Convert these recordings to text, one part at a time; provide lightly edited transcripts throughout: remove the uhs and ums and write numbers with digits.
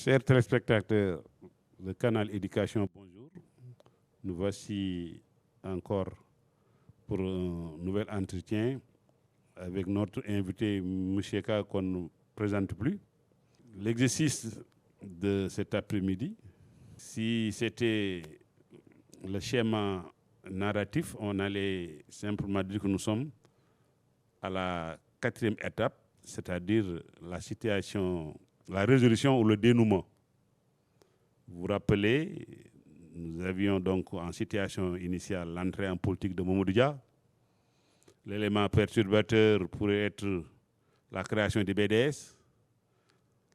Chers téléspectateurs de Canal Éducation, bonjour. Nous voici encore pour un nouvel entretien avec notre invité, M. Ka, qu'on ne présente plus. L'exercice de cet après-midi, si c'était le schéma narratif, on allait simplement dire que nous sommes à la 4e étape, c'est-à-dire la situation, la résolution ou le dénouement. Vous vous rappelez, nous avions donc en situation initiale l'entrée en politique de Mamadou Dia. L'élément perturbateur pourrait être la création des BDS.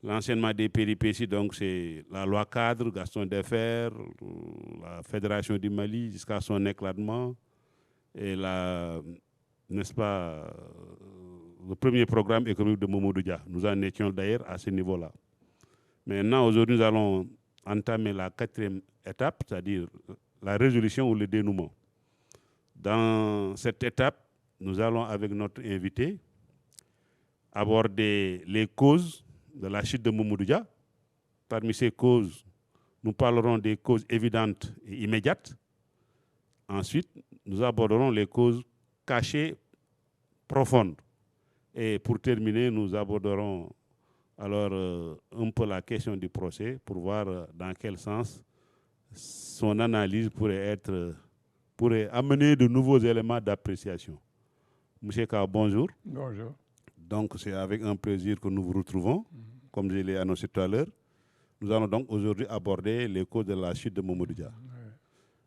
L'enchaînement des péripéties, donc c'est la loi cadre, Gaston Deffer, la Fédération du Mali jusqu'à son éclatement et n'est-ce pas, le premier programme économique de Mamadou Dia. Nous en étions d'ailleurs à ce niveau-là. Maintenant, aujourd'hui, nous allons entamer la 4e étape, c'est-à-dire la résolution ou le dénouement. Dans cette étape, nous allons, avec notre invité, aborder les causes de la chute de Mamadou Dia. Parmi ces causes, nous parlerons des causes évidentes et immédiates. Ensuite, nous aborderons les causes cachées, profondes. Et pour terminer, nous aborderons alors un peu la question du procès pour voir dans quel sens son analyse pourrait amener de nouveaux éléments d'appréciation. Monsieur Ka, bonjour. Bonjour. Donc c'est avec un plaisir que nous vous retrouvons, comme je l'ai annoncé tout à l'heure. Nous allons donc aujourd'hui aborder les causes de la chute de Mamadou Dia.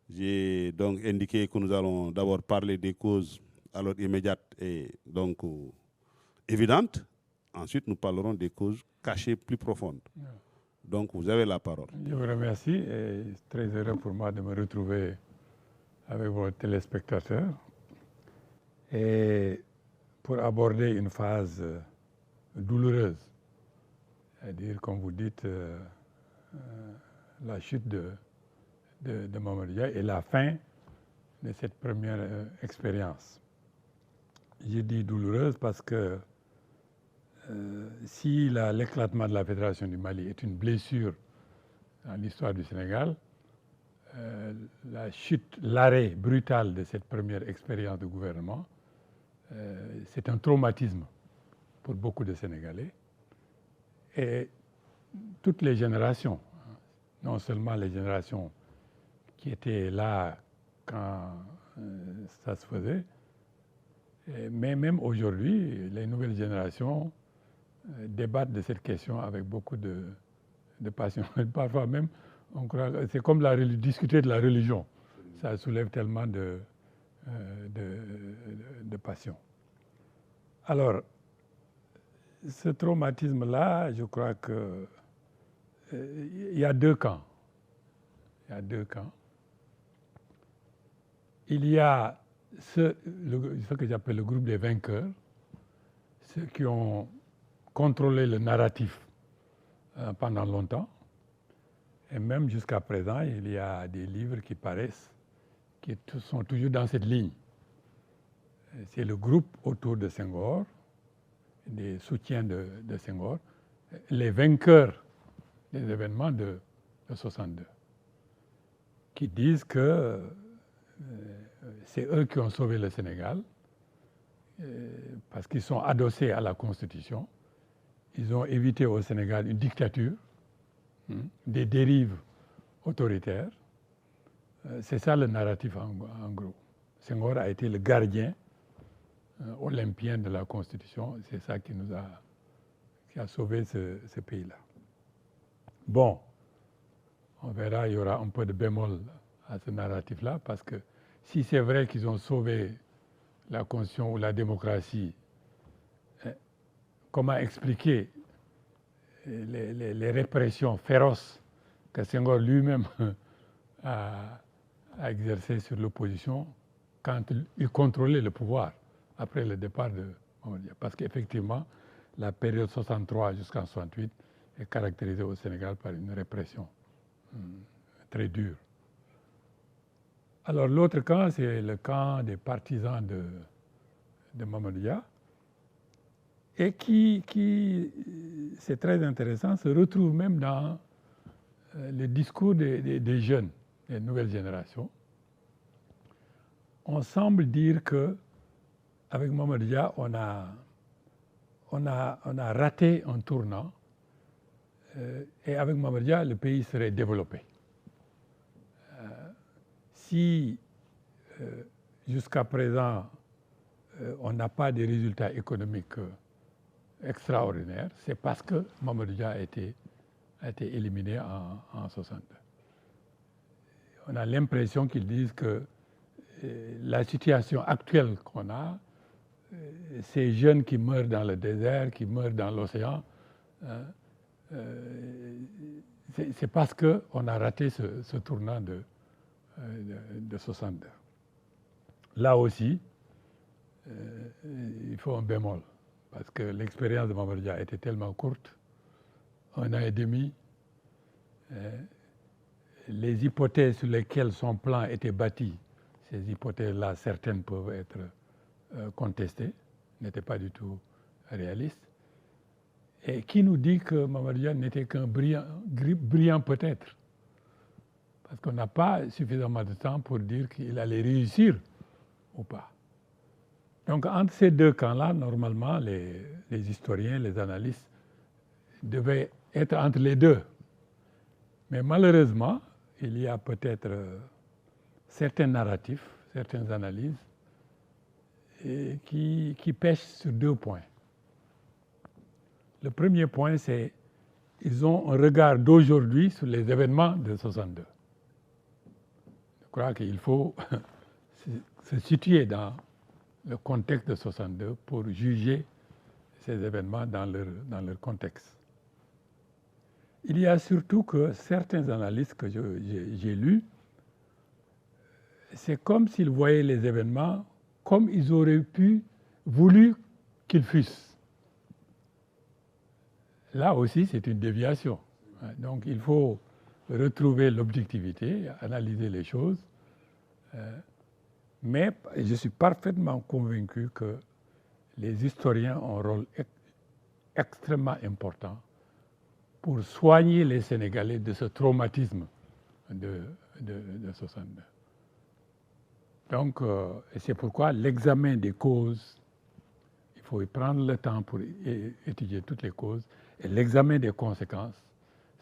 J'ai donc indiqué que nous allons d'abord parler des causes alors immédiates et donc évidentes. Ensuite, nous parlerons des causes cachées plus profondes. Donc, vous avez la parole. Je vous remercie et c'est très heureux pour moi de me retrouver avec vos téléspectateurs et pour aborder une phase douloureuse, c'est-à-dire, comme vous dites, la chute de Mamadou Dia et la fin de cette première expérience. Je dis douloureuse parce que si l'éclatement de la Fédération du Mali est une blessure dans l'histoire du Sénégal, la chute, l'arrêt brutal de cette première expérience de gouvernement, c'est un traumatisme pour beaucoup de Sénégalais. Et toutes les générations, non seulement les générations qui étaient là quand ça se faisait, mais même aujourd'hui, les nouvelles générations débattent de cette question avec beaucoup de passion. Parfois même, on croit, c'est comme discuter de la religion. Ça soulève tellement de passion. Alors, ce traumatisme-là, je crois que il y a deux camps. Il y a deux camps. Il y a ce que j'appelle le groupe des vainqueurs, ceux qui ont contrôlé le narratif pendant longtemps. Et même jusqu'à présent, il y a des livres qui paraissent, qui sont toujours dans cette ligne. C'est le groupe autour de Senghor, des soutiens de Senghor, les vainqueurs des événements de 62, qui disent que c'est eux qui ont sauvé le Sénégal, parce qu'ils sont adossés à la Constitution. Ils ont évité au Sénégal une dictature, des dérives autoritaires. C'est ça le narratif en gros. Senghor a été le gardien olympien de la Constitution. C'est ça qui a sauvé ce pays-là. Bon, on verra, il y aura un peu de bémol à ce narratif-là, parce que si c'est vrai qu'ils ont sauvé la Constitution ou la démocratie, comment expliquer les répressions féroces que Senghor lui-même a exercées sur l'opposition quand il contrôlait le pouvoir après le départ de Mamadou Dia? Parce qu'effectivement, la période 63 jusqu'en 68 est caractérisée au Sénégal par une répression très dure. Alors l'autre camp, c'est le camp des partisans de Mamadou Dia, et qui, c'est très intéressant, se retrouve même dans le discours des jeunes, des nouvelles générations, on semble dire qu'avec Mamadou Dia, on a raté un tournant et avec Mamadou Dia, le pays serait développé. Si jusqu'à présent, on n'a pas de résultats économiques extraordinaires, c'est parce que Mamadou Dia a été éliminé en 62. On a l'impression qu'ils disent que la situation actuelle qu'on a, ces jeunes qui meurent dans le désert, qui meurent dans l'océan, c'est parce qu'on a raté ce tournant de 62. Là aussi, il faut un bémol, parce que l'expérience de Mamadou Dia était tellement courte, 1 an et demi. Les hypothèses sur lesquelles son plan était bâti, ces hypothèses-là, certaines peuvent être contestées, n'étaient pas du tout réalistes. Et qui nous dit que Mamadou Dia n'était qu'un brillant peut-être? Parce qu'on n'a pas suffisamment de temps pour dire qu'il allait réussir ou pas. Donc entre ces deux camps-là, normalement, les historiens, les analystes devaient être entre les deux. Mais malheureusement, il y a peut-être certains narratifs, certaines analyses qui pêchent sur 2 points. Le premier point, c'est qu'ils ont un regard d'aujourd'hui sur les événements de 62. Je crois qu'il faut se situer dans le contexte de 62 pour juger ces événements dans leur contexte. Il y a surtout que certains analystes que j'ai lus, c'est comme s'ils voyaient les événements comme ils auraient voulu qu'ils fussent. Là aussi, c'est une déviation. Donc, il faut retrouver l'objectivité, analyser les choses. Mais je suis parfaitement convaincu que les historiens ont un rôle extrêmement important pour soigner les Sénégalais de ce traumatisme de 62. Donc, c'est pourquoi l'examen des causes, il faut y prendre le temps pour étudier toutes les causes, et l'examen des conséquences,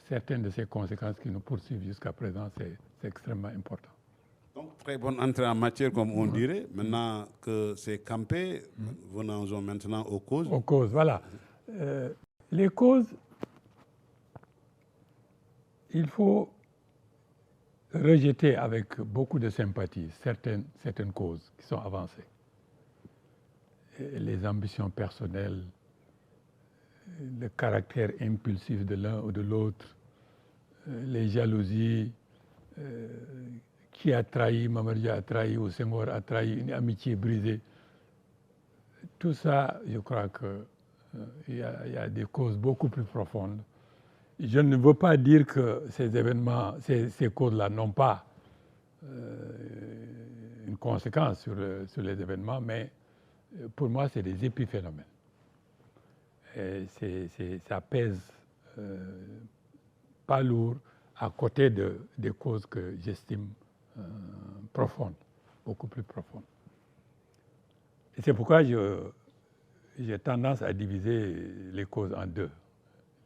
certaines de ces conséquences qui nous poursuivent jusqu'à présent, c'est extrêmement important. Donc, très bonne entrée en matière, comme on dirait. Maintenant que c'est campé, venons-en maintenant aux causes. Aux causes, voilà. Les causes, il faut rejeter avec beaucoup de sympathie certaines causes qui sont avancées. Les ambitions personnelles, le caractère impulsif de l'un ou de l'autre, les jalousies, qui a trahi, Mamadou Dia a trahi, ou Senghor a trahi, une amitié brisée. Tout ça, je crois qu'il y a des causes beaucoup plus profondes. Je ne veux pas dire que ces événements, ces causes-là n'ont pas une conséquence sur les événements, mais pour moi, c'est des épiphénomènes. Et ça pèse pas lourd à côté des causes que j'estime profondes, beaucoup plus profondes. Et c'est pourquoi j'ai tendance à diviser les causes en 2.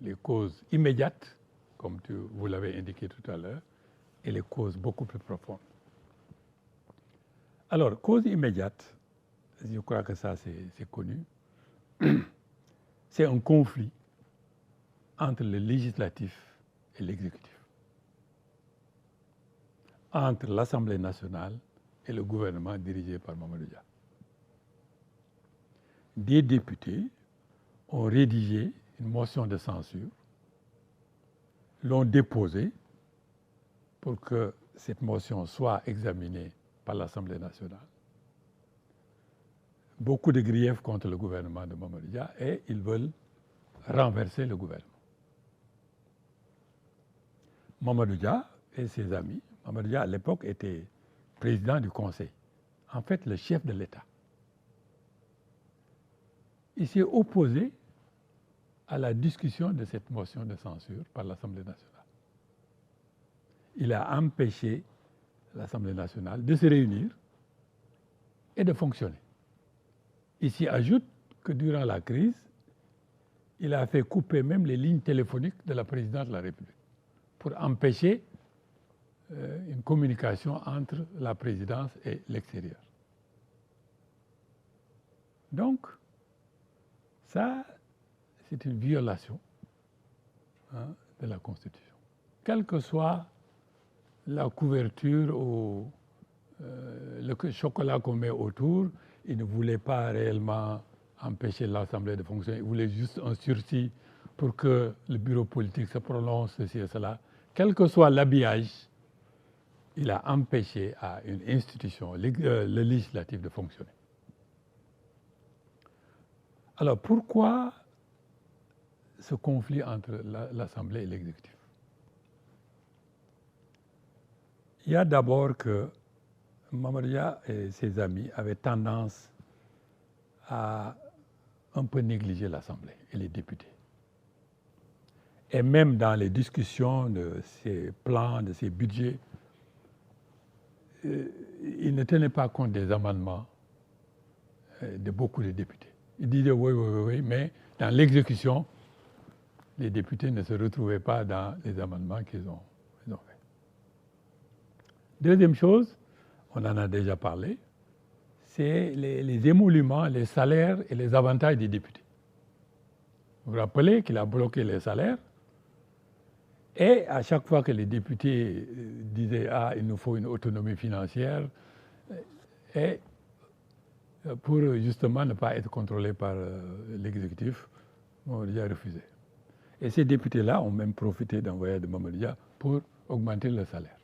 Les causes immédiates, comme vous l'avez indiqué tout à l'heure, et les causes beaucoup plus profondes. Alors, cause immédiate, je crois que ça c'est connu, c'est un conflit entre le législatif et l'exécutif, entre l'Assemblée nationale et le gouvernement dirigé par Mamadou Dia. Des députés ont rédigé une motion de censure, l'ont déposée pour que cette motion soit examinée par l'Assemblée nationale. Beaucoup de griefs contre le gouvernement de Mamadou Dia et ils veulent renverser le gouvernement. Mamadou Dia et ses amis, Mamadou Dia à l'époque était président du Conseil, en fait le chef de l'État. Il s'est opposé à la discussion de cette motion de censure par l'Assemblée nationale. il a empêché l'Assemblée nationale de se réunir et de fonctionner. Il s'y ajoute que durant la crise, il a fait couper même les lignes téléphoniques de la présidence de la République pour empêcher une communication entre la présidence et l'extérieur. Donc, ça, c'est une violation de la Constitution. Quelle que soit la couverture ou le chocolat qu'on met autour, il ne voulait pas réellement empêcher l'Assemblée de fonctionner. Il voulait juste un sursis pour que le bureau politique se prononce, ceci et cela. Quel que soit l'habillage, il a empêché à une institution, le législatif, de fonctionner. Alors pourquoi ce conflit entre l'Assemblée et l'exécutif? Il y a d'abord que Mamadou Dia et ses amis avaient tendance à un peu négliger l'Assemblée et les députés. Et même dans les discussions de ces plans, de ces budgets, ils ne tenaient pas compte des amendements de beaucoup de députés. Ils disaient oui, mais dans l'exécution, les députés ne se retrouvaient pas dans les amendements qu'ils ont faits. Deuxième chose, on en a déjà parlé, c'est les émoluments, les salaires et les avantages des députés. Vous vous rappelez qu'il a bloqué les salaires et à chaque fois que les députés disaient « Ah, il nous faut une autonomie financière », et pour justement ne pas être contrôlé par l'exécutif, Mamadou Dia a refusé. Et ces députés-là ont même profité d'un voyage de Mamadou Dia pour augmenter le salaire.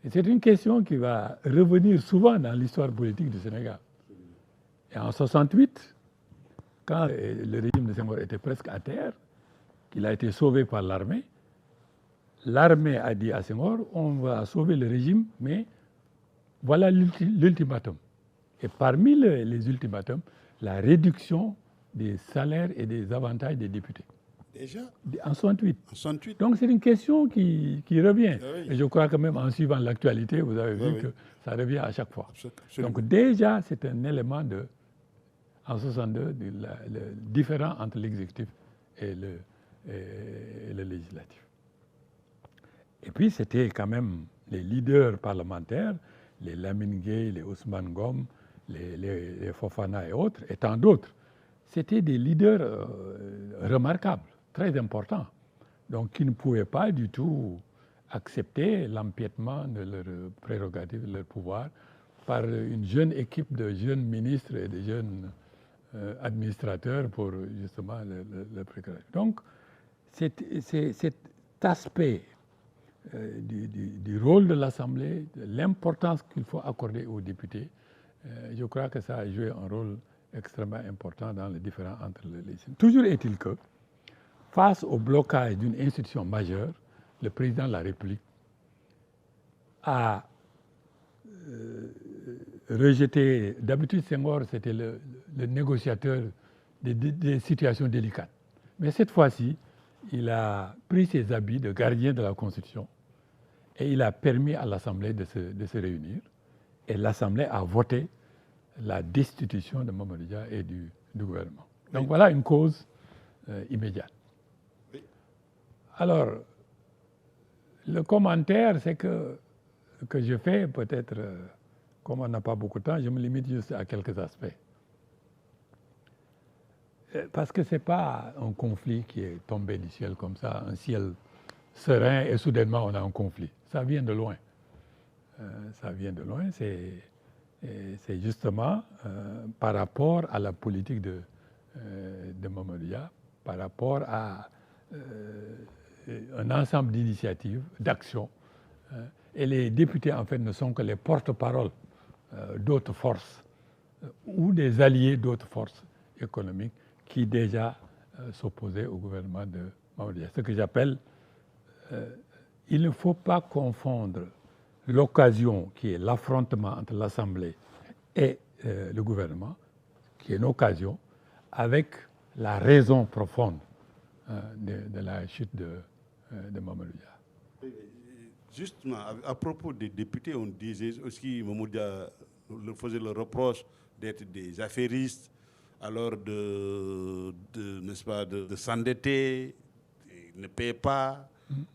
Et c'est une question qui va revenir souvent dans l'histoire politique du Sénégal. Et en 1968, quand le régime de Senghor était presque à terre, qu'il a été sauvé par l'armée, l'armée a dit à Senghor, on va sauver le régime, mais voilà l'ultimatum. Et parmi les ultimatums, la réduction des salaires et des avantages des députés. Déjà? En 68. En 68. Donc c'est une question qui revient. Ah oui. Et je crois que même en suivant l'actualité, vous avez vu que ça revient à chaque fois. Absolument. Donc déjà, c'est un élément en 62, le différent entre l'exécutif et le législatif. Et puis c'était quand même les leaders parlementaires, les Lamine Gueye, les Ousmane Ngom, les Fofana et autres, et tant d'autres. C'était des leaders remarquables, très importants, donc qui ne pouvaient pas du tout accepter l'empiètement de leurs prérogatives, de leur pouvoir, par une jeune équipe de jeunes ministres et de jeunes administrateurs pour justement le prérogative. Donc, cet aspect du rôle de l'Assemblée, de l'importance qu'il faut accorder aux députés, je crois que ça a joué un rôle extrêmement important dans les différends entre les législateurs. Toujours est-il que, face au blocage d'une institution majeure, le président de la République a rejeté. D'habitude, Senghor, c'était le négociateur des situations délicates. Mais cette fois-ci, il a pris ses habits de gardien de la Constitution et il a permis à l'Assemblée de se réunir. Et l'Assemblée a voté la destitution de Mamadou Dia et du gouvernement. Donc oui. Voilà une cause immédiate. Oui. Alors, le commentaire, c'est que je fais peut-être, comme on n'a pas beaucoup de temps, je me limite juste à quelques aspects. Parce que ce n'est pas un conflit qui est tombé du ciel comme ça, un ciel serein et soudainement on a un conflit. Ça vient de loin. Ça vient de loin, c'est justement par rapport à la politique de Mamadou Dia, par rapport à un ensemble d'initiatives, d'actions. Et les députés, en fait, ne sont que les porte-paroles d'autres forces ou des alliés d'autres forces économiques qui déjà s'opposaient au gouvernement de Mamadou Dia. Ce que j'appelle, il ne faut pas confondre l'occasion qui est l'affrontement entre l'Assemblée et le gouvernement, qui est une occasion, avec la raison profonde de la chute de Mamadou Dia. Justement, à propos des députés, on disait aussi Mamadou Dia faisait le reproche d'être des affairistes, alors n'est-ce pas, de s'endetter, ne payer pas,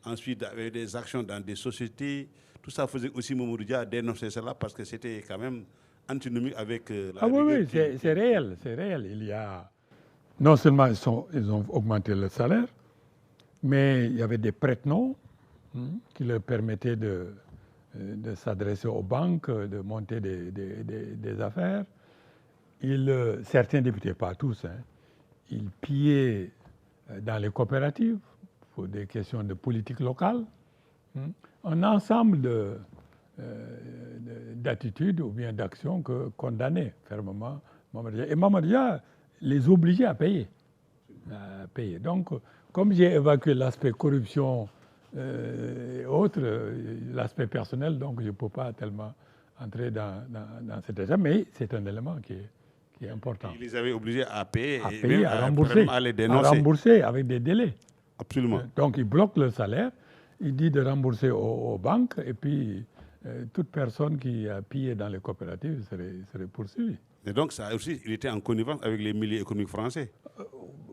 ensuite avec des actions dans des sociétés. Tout ça faisait aussi Mamadou Dia dénoncer cela parce que c'était quand même antinomique avec la oui, c'est réel, c'est réel. Il y a, non seulement ils ont augmenté le salaire, mais il y avait des prête-noms qui leur permettaient de s'adresser aux banques, de monter des affaires. Certains députés, pas tous, ils pillaient dans les coopératives pour des questions de politique locale. Un ensemble d'attitudes ou bien d'actions que condamnaient fermement Mamadou Dia. Et Mamadou Dia les obligeait à payer. Donc, comme j'ai évacué l'aspect corruption et autres, l'aspect personnel, donc je ne peux pas tellement entrer dans cet état, mais c'est un élément qui est important. Ils les avaient obligés à payer, et même à rembourser, à les dénoncer. À rembourser avec des délais. Absolument. Donc, ils bloquent le salaire, ils disent de rembourser aux banques, et puis toute personne qui a pillé dans les coopératives serait poursuivie. Et donc, ça aussi, il était en connivence avec les milieux économiques français.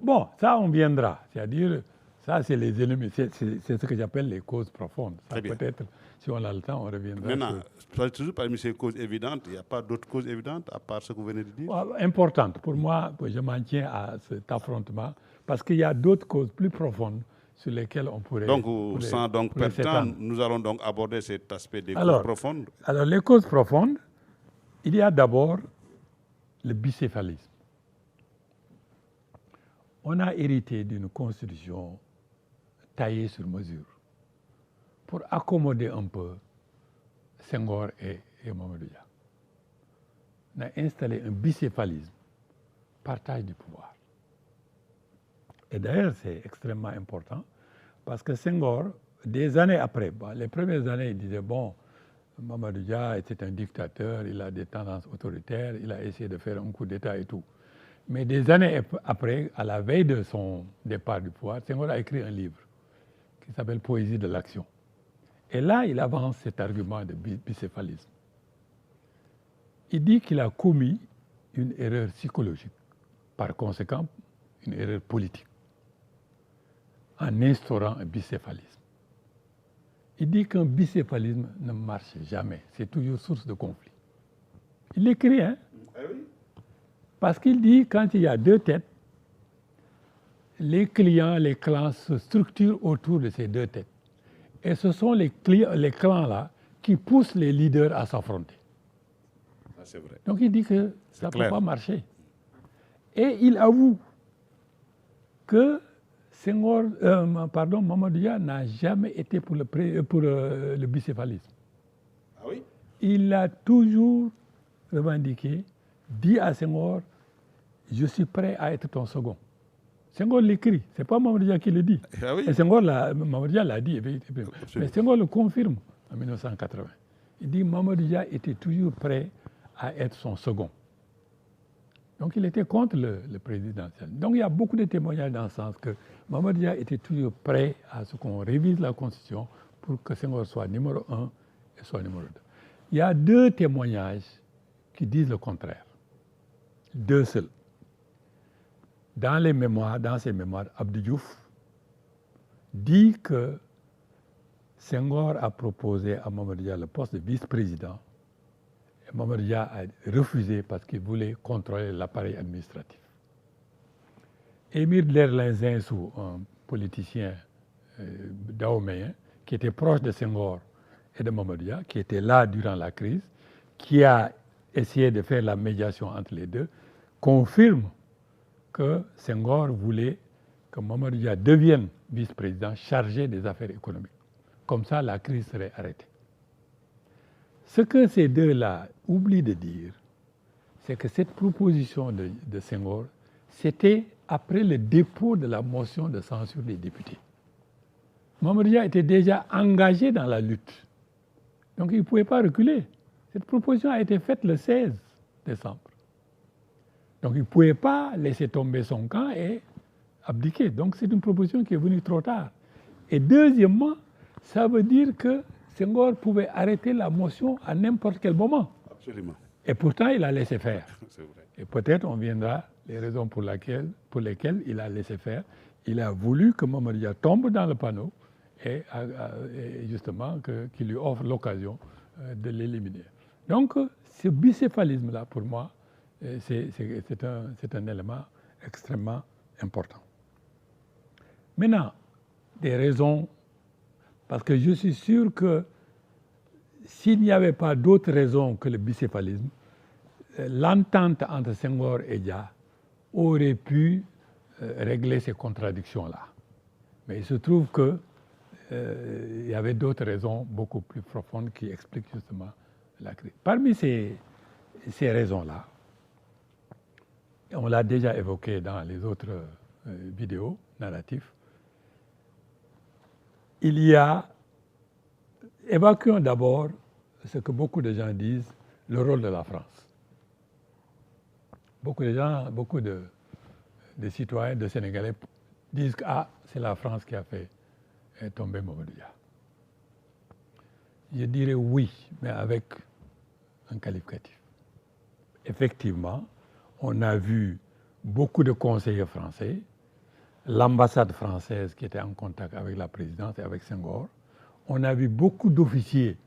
Bon, ça, on viendra. C'est-à-dire, ça, c'est les ennemis. C'est ce que j'appelle les causes profondes. Peut-être, si on a le temps, on reviendra. Maintenant, toujours parmi ces causes évidentes, il n'y a pas d'autres causes évidentes à part ce que vous venez de dire? Importante. Pour moi, je m'en tiens à cet affrontement parce qu'il y a d'autres causes plus profondes sur lesquelles on pourrait... Donc, sans donc perdre de temps, nous allons donc aborder cet aspect des causes profondes. Alors, les causes profondes, il y a d'abord le bicéphalisme. On a hérité d'une constitution taillée sur mesure pour accommoder un peu Senghor et Mamadou Dia. On a installé un bicéphalisme, partage du pouvoir. Et d'ailleurs, c'est extrêmement important parce que Senghor, des années après, les premières années, il disait, bon, Mamadou Dia était un dictateur, il a des tendances autoritaires, il a essayé de faire un coup d'État et tout. Mais des années après, à la veille de son départ du pouvoir, Senghor a écrit un livre qui s'appelle Poésie de l'action. Et là, il avance cet argument de bicéphalisme. Il dit qu'il a commis une erreur psychologique, par conséquent, une erreur politique, en instaurant un bicéphalisme. Il dit qu'un bicéphalisme ne marche jamais, c'est toujours source de conflit. Il l'écrit, hein? Ah oui? Parce qu'il dit quand il y a deux têtes, les clients, les clans se structurent autour de ces deux têtes. Et ce sont les clans-là qui poussent les leaders à s'affronter. Ah, c'est vrai. Donc il dit que ça ne peut pas marcher. Et il avoue que Mamadou Dia n'a jamais été pour le bicéphalisme. Ah oui? Il a toujours revendiqué, dit à Senghor, je suis prêt à être ton second. Senghor l'écrit, ce n'est pas Mamadou Dia qui le dit. Ah oui? Et Mamadou Dia l'a dit, mais Senghor le confirme en 1980. Il dit Mamadou Dia était toujours prêt à être son second. Donc il était contre le présidentiel. Donc il y a beaucoup de témoignages dans le sens que Mamadou Dia était toujours prêt à ce qu'on révise la Constitution pour que Senghor soit numéro 1 et soit numéro 2. Il y a deux témoignages qui disent le contraire. Deux seuls. Dans ses mémoires, Abdou Diouf dit que Senghor a proposé à Mamadou Dia le poste de vice-président. Et Mamadou Dia a refusé parce qu'il voulait contrôler l'appareil administratif. Émile Lerlin Zinsou, un politicien dahoméen, qui était proche de Senghor et de Mamadou Dia, qui était là durant la crise, qui a essayé de faire la médiation entre les deux, confirme que Senghor voulait que Mamadou Dia devienne vice-président chargé des affaires économiques. Comme ça, la crise serait arrêtée. Ce que ces deux-là oublient de dire, c'est que cette proposition de Senghor, c'était après le dépôt de la motion de censure des députés. Mamadou Dia était déjà engagé dans la lutte. Donc il ne pouvait pas reculer. Cette proposition a été faite le 16 décembre. Donc il ne pouvait pas laisser tomber son camp et abdiquer. Donc c'est une proposition qui est venue trop tard. Et deuxièmement, ça veut dire que Senghor pouvait arrêter la motion à n'importe quel moment. Absolument. Et pourtant, il a laissé faire. C'est vrai. Et peut-être on viendra les raisons pour lesquelles il a laissé faire. Il a voulu que Mamadou Dia tombe dans le panneau et justement qu'il lui offre l'occasion de l'éliminer. Donc, ce bicéphalisme-là, pour moi, c'est un élément extrêmement important. Maintenant, des raisons, parce que je suis sûr que s'il n'y avait pas d'autres raisons que le bicéphalisme, l'entente entre Senghor et Dia aurait pu régler ces contradictions-là. Mais il se trouve qu'il y avait d'autres raisons beaucoup plus profondes qui expliquent justement la crise. Parmi ces raisons-là, on l'a déjà évoqué dans les autres vidéos narratifs, il y a, évacuons d'abord ce que beaucoup de gens disent, le rôle de la France. Beaucoup de citoyens, de Sénégalais disent que c'est la France qui a fait tomber Mamadou Dia. Je dirais oui, mais avec un qualificatif. Effectivement, on a vu beaucoup de conseillers français, l'ambassade française qui était en contact avec la présidence et avec Senghor. On a vu beaucoup d'officiers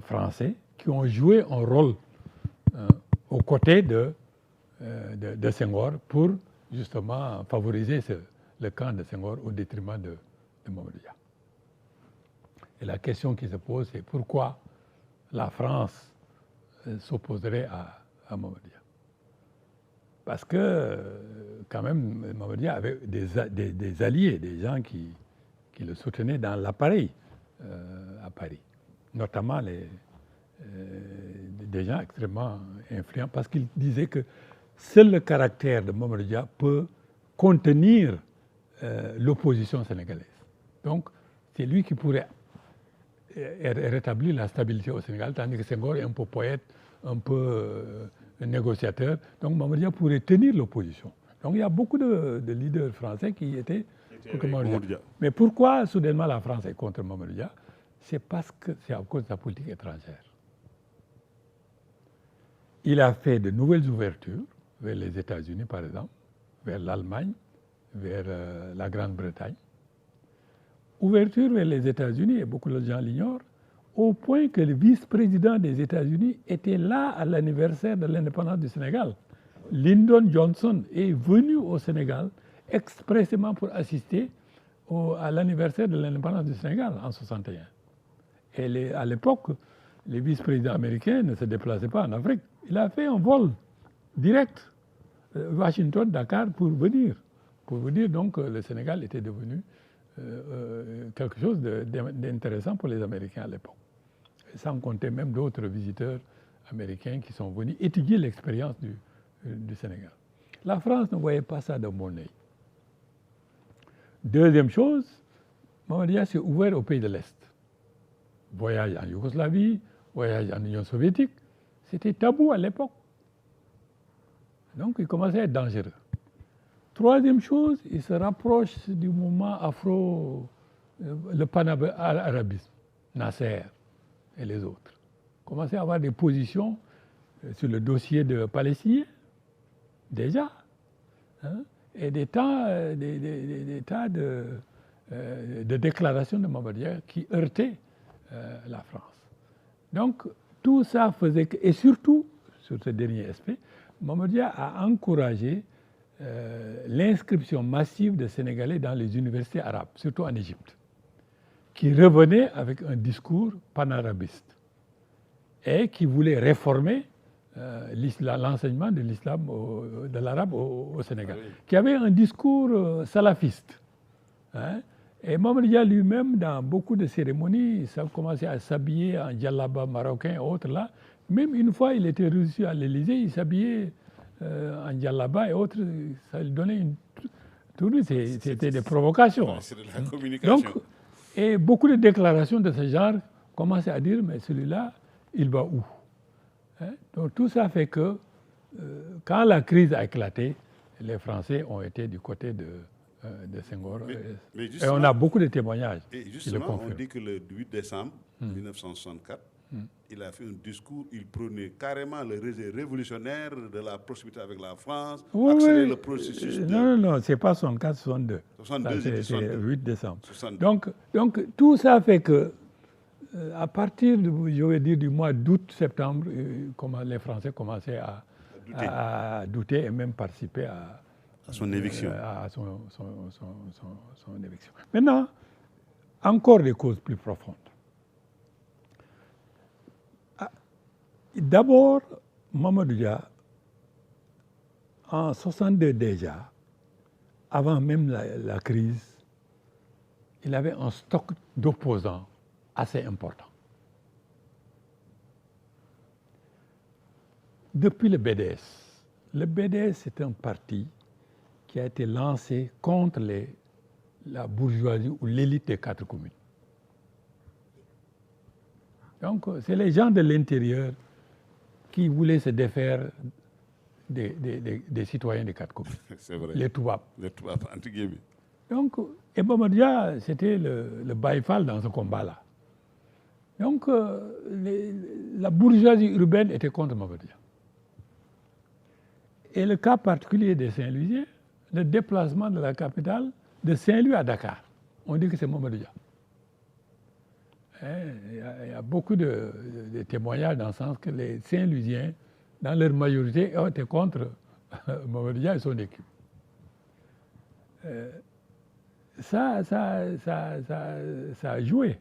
français qui ont joué un rôle aux côtés de Senghor pour justement favoriser le camp de Senghor au détriment de Mamadou Dia. Et la question qui se pose, c'est pourquoi la France s'opposerait à Mamadou Dia. Parce que, quand même, Mamadou Dia avait des alliés, des gens qui le soutenaient dans l'appareil à Paris, notamment des gens extrêmement influents, parce qu'ils disaient que seul le caractère de Mamadou Dia peut contenir l'opposition sénégalaise. Donc, c'est lui qui pourrait rétablir la stabilité au Sénégal, tandis que Senghor est un peu poète, un peu négociateur. Donc, Mamadou Dia pourrait tenir l'opposition. Donc, il y a beaucoup de leaders français qui étaient contre Mamadou Dia. Mais pourquoi, soudainement, la France est contre Mamadou Dia? C'est parce que c'est à cause de sa politique étrangère. Il a fait de nouvelles ouvertures vers les États-Unis, par exemple, vers l'Allemagne, vers la Grande-Bretagne. Ouverture vers les États-Unis, et beaucoup de gens l'ignorent, au point que le vice-président des États-Unis était là à l'anniversaire de l'indépendance du Sénégal. Lyndon Johnson est venu au Sénégal expressément pour assister à l'anniversaire de l'indépendance du Sénégal en 1961. Et à l'époque, les vice-présidents américains ne se déplaçaient pas en Afrique. Il a fait un vol direct Washington-Dakar pour venir. Pour vous dire donc que le Sénégal était devenu quelque chose d'intéressant pour les Américains à l'époque. Sans compter même d'autres visiteurs américains qui sont venus étudier l'expérience du Sénégal. La France ne voyait pas ça d'un bon œil. Deuxième chose, Mamadou Dia s'est ouvert aux pays de l'Est. Voyage en Yougoslavie, voyage en Union soviétique, c'était tabou à l'époque. Donc il commençait à être dangereux. Troisième chose, il se rapproche du mouvement le panarabisme, Nasser et les autres. Il commençait à avoir des positions sur le dossier de Palestiniens, déjà, hein, et des tas de déclarations de Mamadou Dia qui heurtaient la France. Donc, tout ça faisait que, et surtout, sur ce dernier aspect, Mamadou Dia a encouragé l'inscription massive de Sénégalais dans les universités arabes, surtout en Égypte, qui revenaient avec un discours panarabiste et qui voulait réformer l'enseignement de l'islam, de l'arabe au Sénégal, ah oui, qui avait un discours salafiste. Hein? Et Mamadou Dia lui-même, dans beaucoup de cérémonies, il a commencé à s'habiller en djellaba marocain et autres là. Même une fois, il était reçu à l'Élysée, il s'habillait en djellaba et autres, ça lui donnait une tournure, c'était des provocations. C'est de la communication. Donc, et beaucoup de déclarations de ce genre commençaient à dire, mais celui-là, il va où? Hein? Donc tout ça fait que, quand la crise a éclaté, les Français ont été du côté de de Senghor. Mais et on a beaucoup de témoignages et qui le justement, confirment. on dit que le 8 décembre 1964, il a fait un discours, il prônait carrément le rejet révolutionnaire de la proximité avec la France, Oui, accélérer oui. le processus de... Non, c'est pas 64, 62. 62, j'ai dit C'est 62. 8 décembre. 62. Donc, tout ça fait que, à partir, je vais dire, du mois d'août, septembre, les Français commençaient à douter et même participer à son éviction. À son éviction. Maintenant, encore des causes plus profondes. D'abord, Mamadou Dia, en 62 déjà, avant même la crise, il avait un stock d'opposants assez important. Depuis le BDS c'est un parti qui a été lancé contre la bourgeoisie ou l'élite des 4 communes. Donc, c'est les gens de l'intérieur qui voulaient se défaire des citoyens des 4 communes. C'est vrai. Les Toubabs. Les Toubabs, entre guillemets. Donc, et Mamadou Dia, c'était le Baïfal dans ce combat-là. Donc, la bourgeoisie urbaine était contre Mamadou Dia. Et le cas particulier des Saint-Louisiens, le déplacement de la capitale de Saint-Louis à Dakar. On dit que c'est Mamadou Dia. Il y a beaucoup de témoignages dans le sens que les Saint-Louisiens, dans leur majorité, ont été contre Mamadou Dia et son équipe. Ça a joué.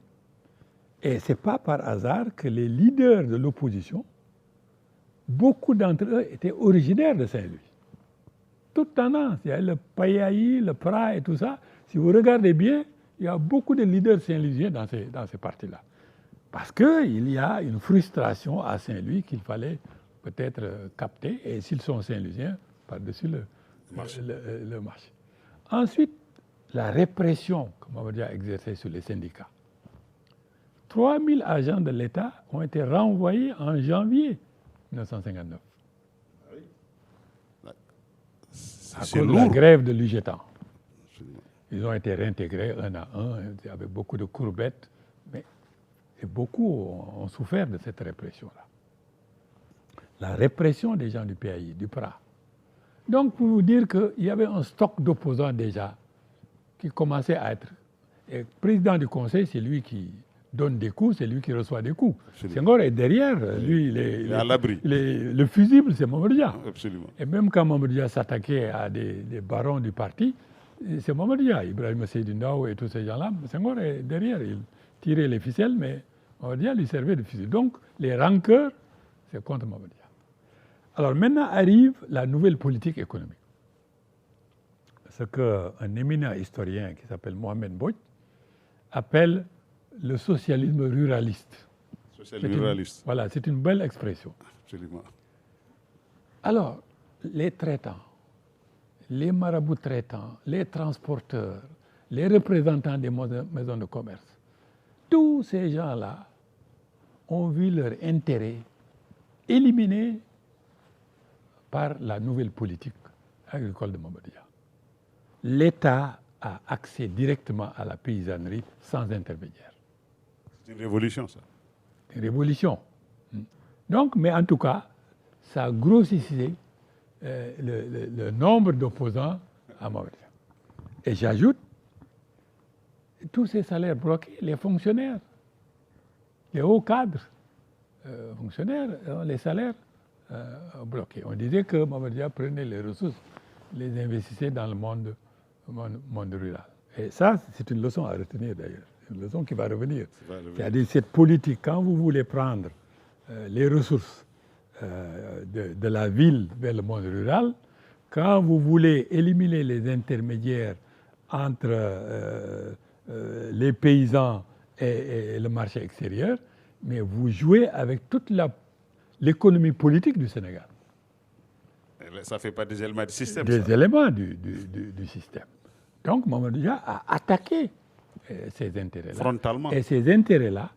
Et ce n'est pas par hasard que les leaders de l'opposition, beaucoup d'entre eux étaient originaires de Saint-Louis. Toute tendance, il y a le Payaï, le Pra et tout ça. Si vous regardez bien, il y a beaucoup de leaders saint-louisiens dans ces partis-là. Parce qu'il y a une frustration à Saint-Louis qu'il fallait peut-être capter. Et s'ils sont saint-louisiens, par-dessus le marché. Ensuite, la répression que Mamadou Dia a exercée sur les syndicats. 3000 agents de l'État ont été renvoyés en janvier 1959. À cause de la grève de l'UGTAN. Ils ont été réintégrés un à un, avec beaucoup de courbettes, et beaucoup ont souffert de cette répression-là. La répression des gens du PAI, du PRA. Donc, pour vous dire qu'il y avait un stock d'opposants déjà qui commençait à être... Et le président du conseil, c'est lui qui donne des coups, c'est lui qui reçoit des coups. Senghor est derrière, lui, il est à l'abri. Le fusible, c'est Mamadou Dia. Absolument. Et même quand Mamadou Dia s'attaquait à des barons du parti, c'est Mamadou Dia, Ibrahim Seydou Ndaw et tous ces gens-là. Senghor est derrière, il tirait les ficelles, mais Mamadou Dia lui servait de fusible. Donc, les rancœurs, c'est contre Mamadou Dia. Alors maintenant arrive la nouvelle politique économique. Ce qu'un éminent historien qui s'appelle Mohamed Mbodj appelle le socialisme ruraliste. Socialisme ruraliste. Voilà, c'est une belle expression. Absolument. Alors, les traitants, les marabouts traitants, les transporteurs, les représentants des maisons de commerce, tous ces gens-là ont vu leur intérêt éliminé par la nouvelle politique agricole de Mamadou Dia. L'État a accès directement à la paysannerie sans intermédiaire. C'est une révolution, ça. Une révolution. Donc, mais en tout cas, ça a grossissé le nombre d'opposants à Mamadou Dia. Et j'ajoute, tous ces salaires bloqués, les fonctionnaires, les hauts cadres fonctionnaires ont les salaires bloqués. On disait que Mamadou Dia prenait les ressources, les investissait dans le monde rural. Et ça, c'est une leçon à retenir d'ailleurs. Une leçon qui va revenir. C'est-à-dire cette politique, quand vous voulez prendre les ressources de la ville vers le monde rural, quand vous voulez éliminer les intermédiaires entre les paysans et le marché extérieur, mais vous jouez avec toute l'économie politique du Sénégal. Ça fait pas des éléments du système. Des éléments du système. Donc Mamadou Dia a attaqué ces intérêts-là. Frontalement. Et ces intérêts-là,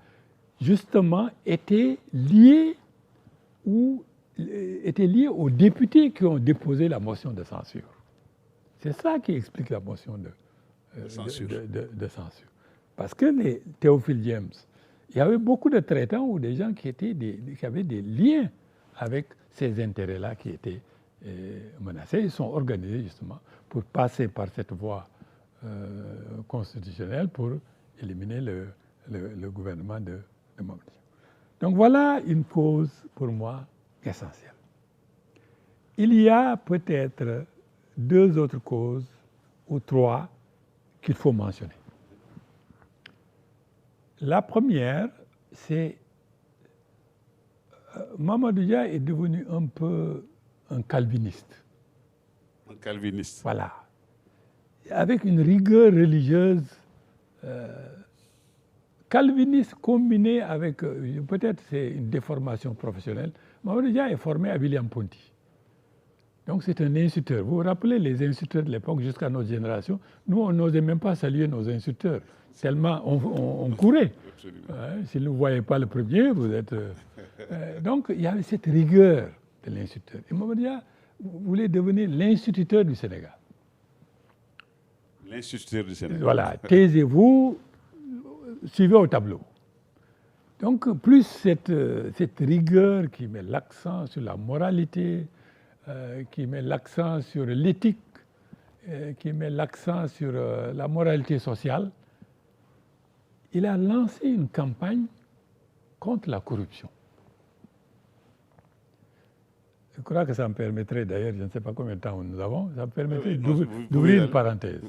justement, étaient liés aux députés qui ont déposé la motion de censure. C'est ça qui explique la motion censure. de censure. Parce que les Théophile James, il y avait beaucoup de traitants ou des gens qui avaient des liens avec ces intérêts-là qui étaient menacés. Ils sont organisés justement pour passer par cette voie constitutionnelle pour éliminer le gouvernement de Mamadou. Donc voilà une cause pour moi essentielle. Il y a peut-être 2 autres causes ou 3 qu'il faut mentionner. La première, c'est Mamadou Dia est devenu un peu un calviniste. Un calviniste. Voilà. Avec une rigueur religieuse calviniste combinée avec, peut-être c'est une déformation professionnelle. Mamadou Dia est formé à William Ponty. Donc c'est un insulteur. Vous vous rappelez les insulteurs de l'époque jusqu'à notre génération? Nous, on n'osait même pas saluer nos insulteurs, tellement on courait. Si vous ne voyez pas le premier, vous êtes... donc il y avait cette rigueur de l'insulteur. Et Mamadou Dia voulait devenir l'instituteur du Sénégal. L'instituteur du Sénégal. Voilà, taisez-vous, suivez au tableau. Donc plus cette rigueur qui met l'accent sur la moralité, qui met l'accent sur l'éthique, qui met l'accent sur la moralité sociale, il a lancé une campagne contre la corruption. Je crois que ça me permettrait, d'ailleurs, je ne sais pas combien de temps nous avons, ça me permettrait d'ouvrir une parenthèse,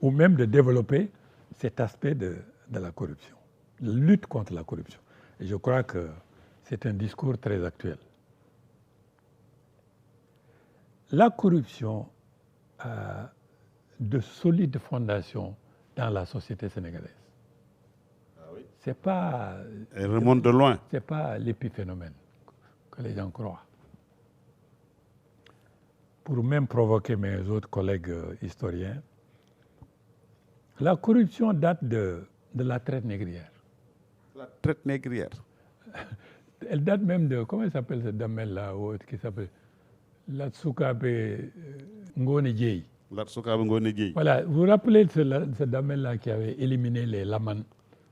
ou même de développer cet aspect de la corruption, la lutte contre la corruption. Et je crois que c'est un discours très actuel. La corruption a de solides fondations dans la société sénégalaise. Ah oui. C'est pas... Elle remonte de loin. C'est pas l'épiphénomène que les gens croient. Pour même provoquer mes autres collègues historiens, la corruption date de la traite négrière. La traite négrière. Elle date même de... Comment il s'appelle cette dame-là qui s'appelle... Latsukabe Ngone Dieye. Latsukabe Ngone Dieye. Voilà, vous vous rappelez ce dame-là qui avait éliminé les lamans?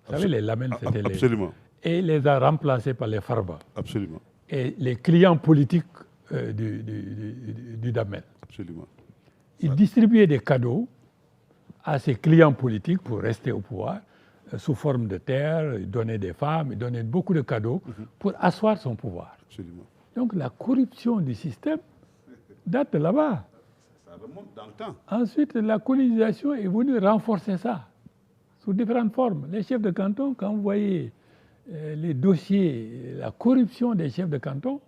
Vous savez, les lamans, c'était les... Absolument. Et il les a remplacés par les farba. Absolument. Et les clients politiques du damel. Absolument. Il distribuait des cadeaux à ses clients politiques pour rester au pouvoir, sous forme de terre, il donnait des femmes, il donnait beaucoup de cadeaux pour asseoir son pouvoir. Absolument. Donc la corruption du système date de là-bas. Ça remonte dans le temps. Ensuite, la colonisation est venue renforcer ça, sous différentes formes. Les chefs de canton, quand vous voyez les dossiers, la corruption des chefs de canton,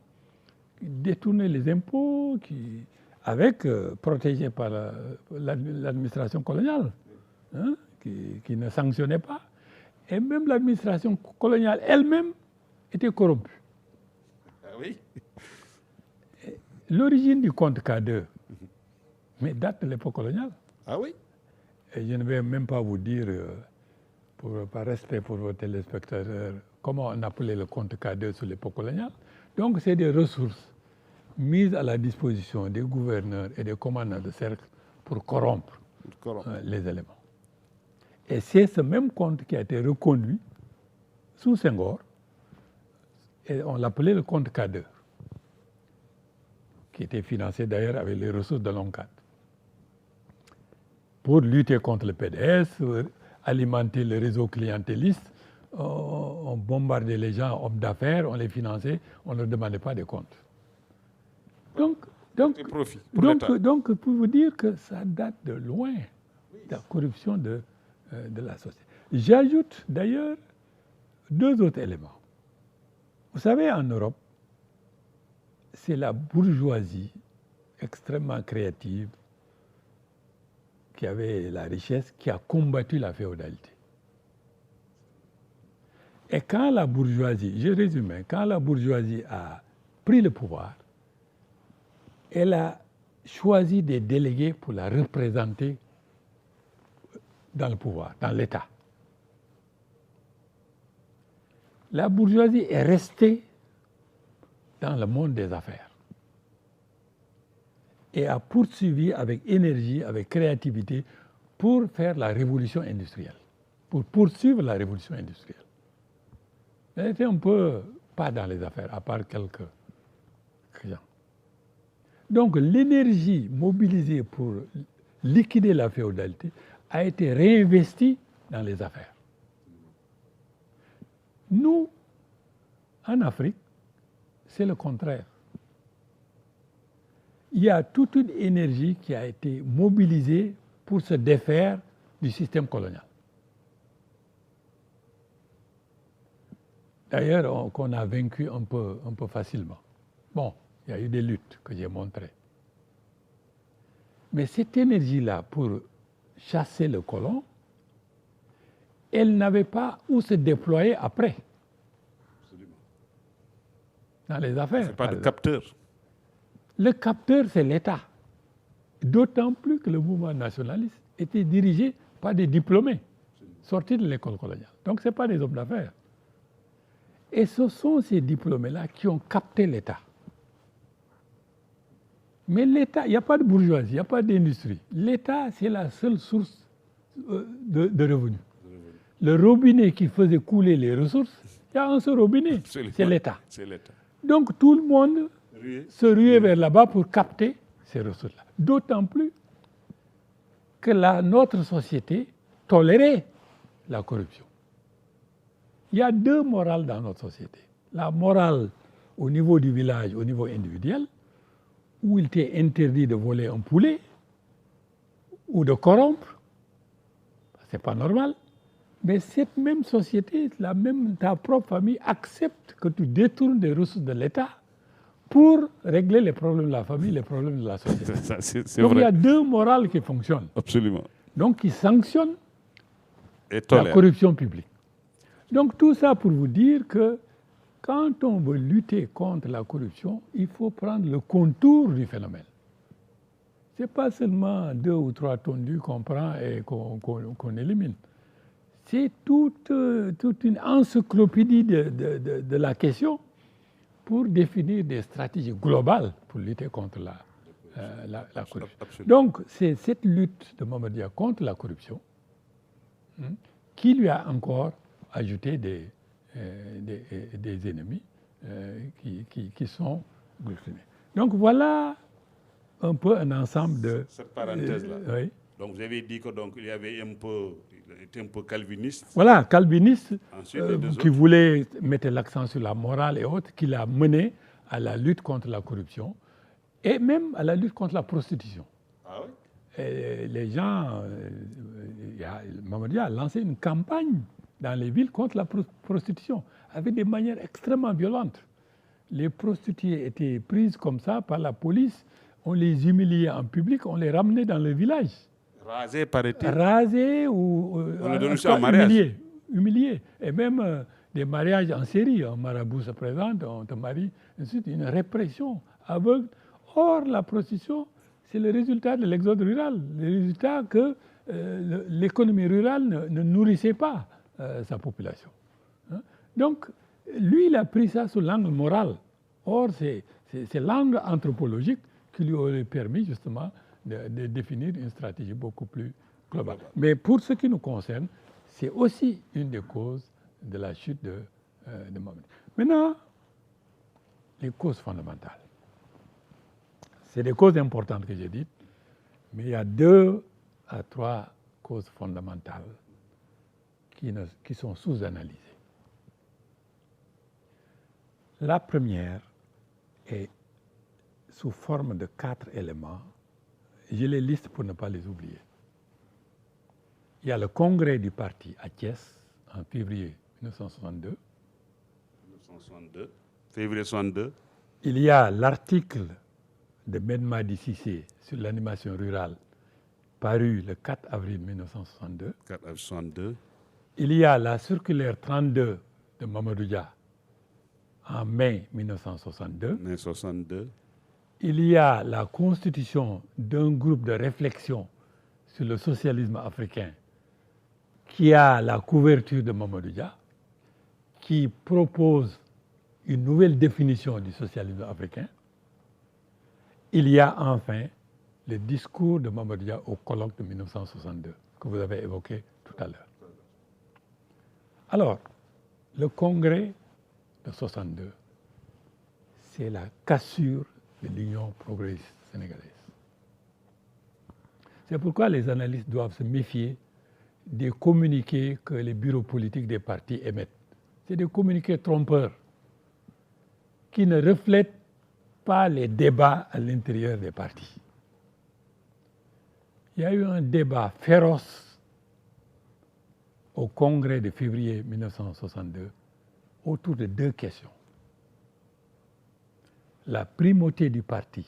qui détournaient les impôts, protégés par l'administration coloniale, hein, qui ne sanctionnait pas. Et même l'administration coloniale elle-même était corrompue. Ah oui. L'origine du compte K2, mais date de l'époque coloniale. Ah oui. Et je ne vais même pas vous dire, par respect pour vos téléspectateurs, comment on appelait le compte K2 sous l'époque coloniale. Donc c'est des ressources mises à la disposition des gouverneurs et des commandants de cercle pour corrompre les éléments. Et c'est ce même compte qui a été reconduit sous Senghor, et on l'appelait le compte K2, qui était financé d'ailleurs avec les ressources de l'ONCAD. Pour lutter contre le PDS, alimenter le réseau clientéliste, on bombardait les gens, hommes d'affaires, on les finançait, on ne leur demandait pas de comptes. Donc, pour vous dire que ça date de loin, la corruption de la société. J'ajoute d'ailleurs 2 autres éléments. Vous savez, en Europe, c'est la bourgeoisie extrêmement créative qui avait la richesse, qui a combattu la féodalité. Et quand la bourgeoisie, je résume, quand la bourgeoisie a pris le pouvoir, elle a choisi des délégués pour la représenter dans le pouvoir, dans l'État. La bourgeoisie est restée dans le monde des affaires. et a poursuivi avec énergie, avec créativité, pour faire la révolution industrielle, pour poursuivre la révolution industrielle. Elle était un peu pas dans les affaires, à part quelques gens. Donc l'énergie mobilisée pour liquider la féodalité a été réinvestie dans les affaires. Nous, en Afrique, c'est le contraire. Il y a toute une énergie qui a été mobilisée pour se défaire du système colonial. D'ailleurs, qu'on a vaincu un peu facilement. Bon, il y a eu des luttes que j'ai montrées. Mais cette énergie-là, pour chasser le colon, elle n'avait pas où se déployer après. Absolument. Dans les affaires. C'est pas de capteur. Le capteur, c'est l'État. D'autant plus que le mouvement nationaliste était dirigé par des diplômés sortis de l'école coloniale. Donc, ce n'est pas des hommes d'affaires. Et ce sont ces diplômés-là qui ont capté l'État. Mais l'État, il n'y a pas de bourgeoisie, il n'y a pas d'industrie. L'État, c'est la seule source de revenus. Le robinet qui faisait couler les ressources, il y a un seul robinet, c'est l'État. Donc tout le monde se ruait vers là-bas pour capter ces ressources-là. D'autant plus que notre société tolérait la corruption. Il y a deux morales dans notre société. La morale au niveau du village, au niveau individuel, où il était interdit de voler un poulet ou de corrompre. Ce n'est pas normal. Mais cette même société, ta propre famille accepte que tu détournes des ressources de l'État pour régler les problèmes de la famille, les problèmes de la société. Donc vrai. Il y a deux morales qui fonctionnent. Absolument. Donc qui sanctionnent la corruption publique. Donc tout ça pour vous dire que quand on veut lutter contre la corruption, il faut prendre le contour du phénomène. Ce n'est pas seulement 2 ou 3 tondus qu'on prend et qu'on élimine. C'est toute une encyclopédie de la question pour définir des stratégies globales pour lutter contre la corruption. Absolument. Donc, c'est cette lutte de Mamadou Dia contre la corruption qui lui a encore ajouté des ennemis qui sont glutionnés. Donc, voilà un peu un ensemble de... Cette parenthèse-là. Oui. Donc, vous avez dit que donc, il était un peu calviniste. Voilà, calviniste, qui voulait mettre l'accent sur la morale et autres, qui l'a mené à la lutte contre la corruption et même à la lutte contre la prostitution. Ah oui? Et les gens, Mamadou Dia a lancé une campagne dans les villes contre la prostitution, avec des manières extrêmement violentes. Les prostituées étaient prises comme ça par la police, on les humiliait en public, on les ramenait dans le village. Rasés, paraît-il. Rasés ou on les donnait en mariage. Humiliés. Et même des mariages en série. Un marabout se présente, on te marie. Ensuite, une répression aveugle. Or, la prostitution, c'est le résultat de l'exode rural. Le résultat que l'économie rurale ne nourrissait pas sa population. Hein? Donc, lui, il a pris ça sous l'angle moral. Or, c'est l'angle anthropologique qui lui aurait permis justement de définir une stratégie beaucoup plus globale. Mais pour ce qui nous concerne, c'est aussi une des causes de la chute de Mamadou. Maintenant, les causes fondamentales. C'est des causes importantes que j'ai dites, mais il y a 2 à 3 causes fondamentales qui sont sous-analysées. La première est sous forme de 4 éléments. Je les liste pour ne pas les oublier. Il y a le congrès du parti à Thiès en février 1962. Février 62. Il y a l'article de Ben Madi Cissé sur l'animation rurale paru le 4 avril 1962. 4 avril 62. Il y a la circulaire 32 de Mamadou Dia en mai 1962. Mai 62. Il y a la constitution d'un groupe de réflexion sur le socialisme africain qui a la couverture de Mamadou Dia, qui propose une nouvelle définition du socialisme africain. Il y a enfin le discours de Mamadou Dia au colloque de 1962, que vous avez évoqué tout à l'heure. Alors, le congrès de 62, c'est la cassure de l'Union progressiste sénégalaise. C'est pourquoi les analystes doivent se méfier des communiqués que les bureaux politiques des partis émettent. C'est des communiqués trompeurs qui ne reflètent pas les débats à l'intérieur des partis. Il y a eu un débat féroce au congrès de février 1962 autour de deux questions. La primauté du parti.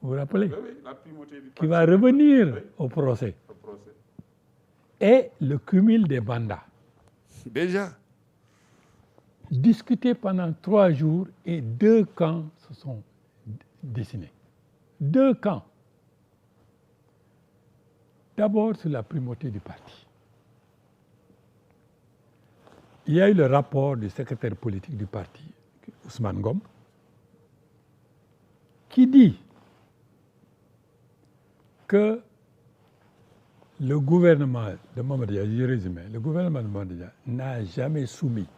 Vous vous rappelez? Oui, la primauté du parti. Qui va revenir au procès. Et le cumul des mandats. Déjà. Discuté pendant 3 jours et 2 camps se sont dessinés. 2 camps. D'abord sur la primauté du parti. Il y a eu le rapport du secrétaire politique du parti, Ousmane Ngom, qui dit que le gouvernement de Mamadou Dia, je résume, le gouvernement de Mamadou Dia n'a jamais soumis,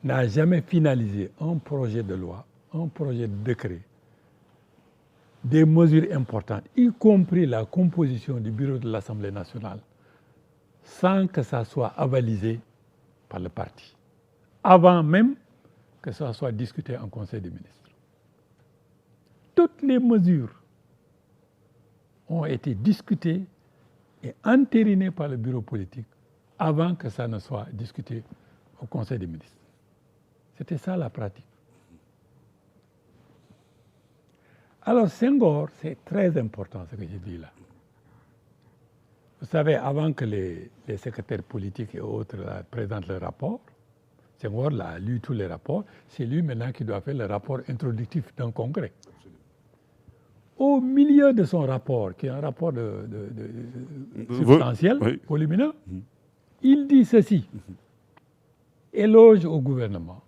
n'a jamais finalisé un projet de loi, un projet de décret, des mesures importantes, y compris la composition du bureau de l'Assemblée nationale, sans que ça soit avalisé par le parti, avant même que ça soit discuté en Conseil des ministres. Toutes les mesures ont été discutées et entérinées par le bureau politique avant que ça ne soit discuté au Conseil des ministres. C'était ça la pratique. Alors Senghor, c'est très important ce que je dis là. Vous savez, avant que les secrétaires politiques et autres présentent le rapport, Senghor a lu tous les rapports, c'est lui maintenant qui doit faire le rapport introductif d'un congrès. Au milieu de son rapport, qui est un rapport substantiel, oui, volumineux, il dit ceci, éloge au gouvernement,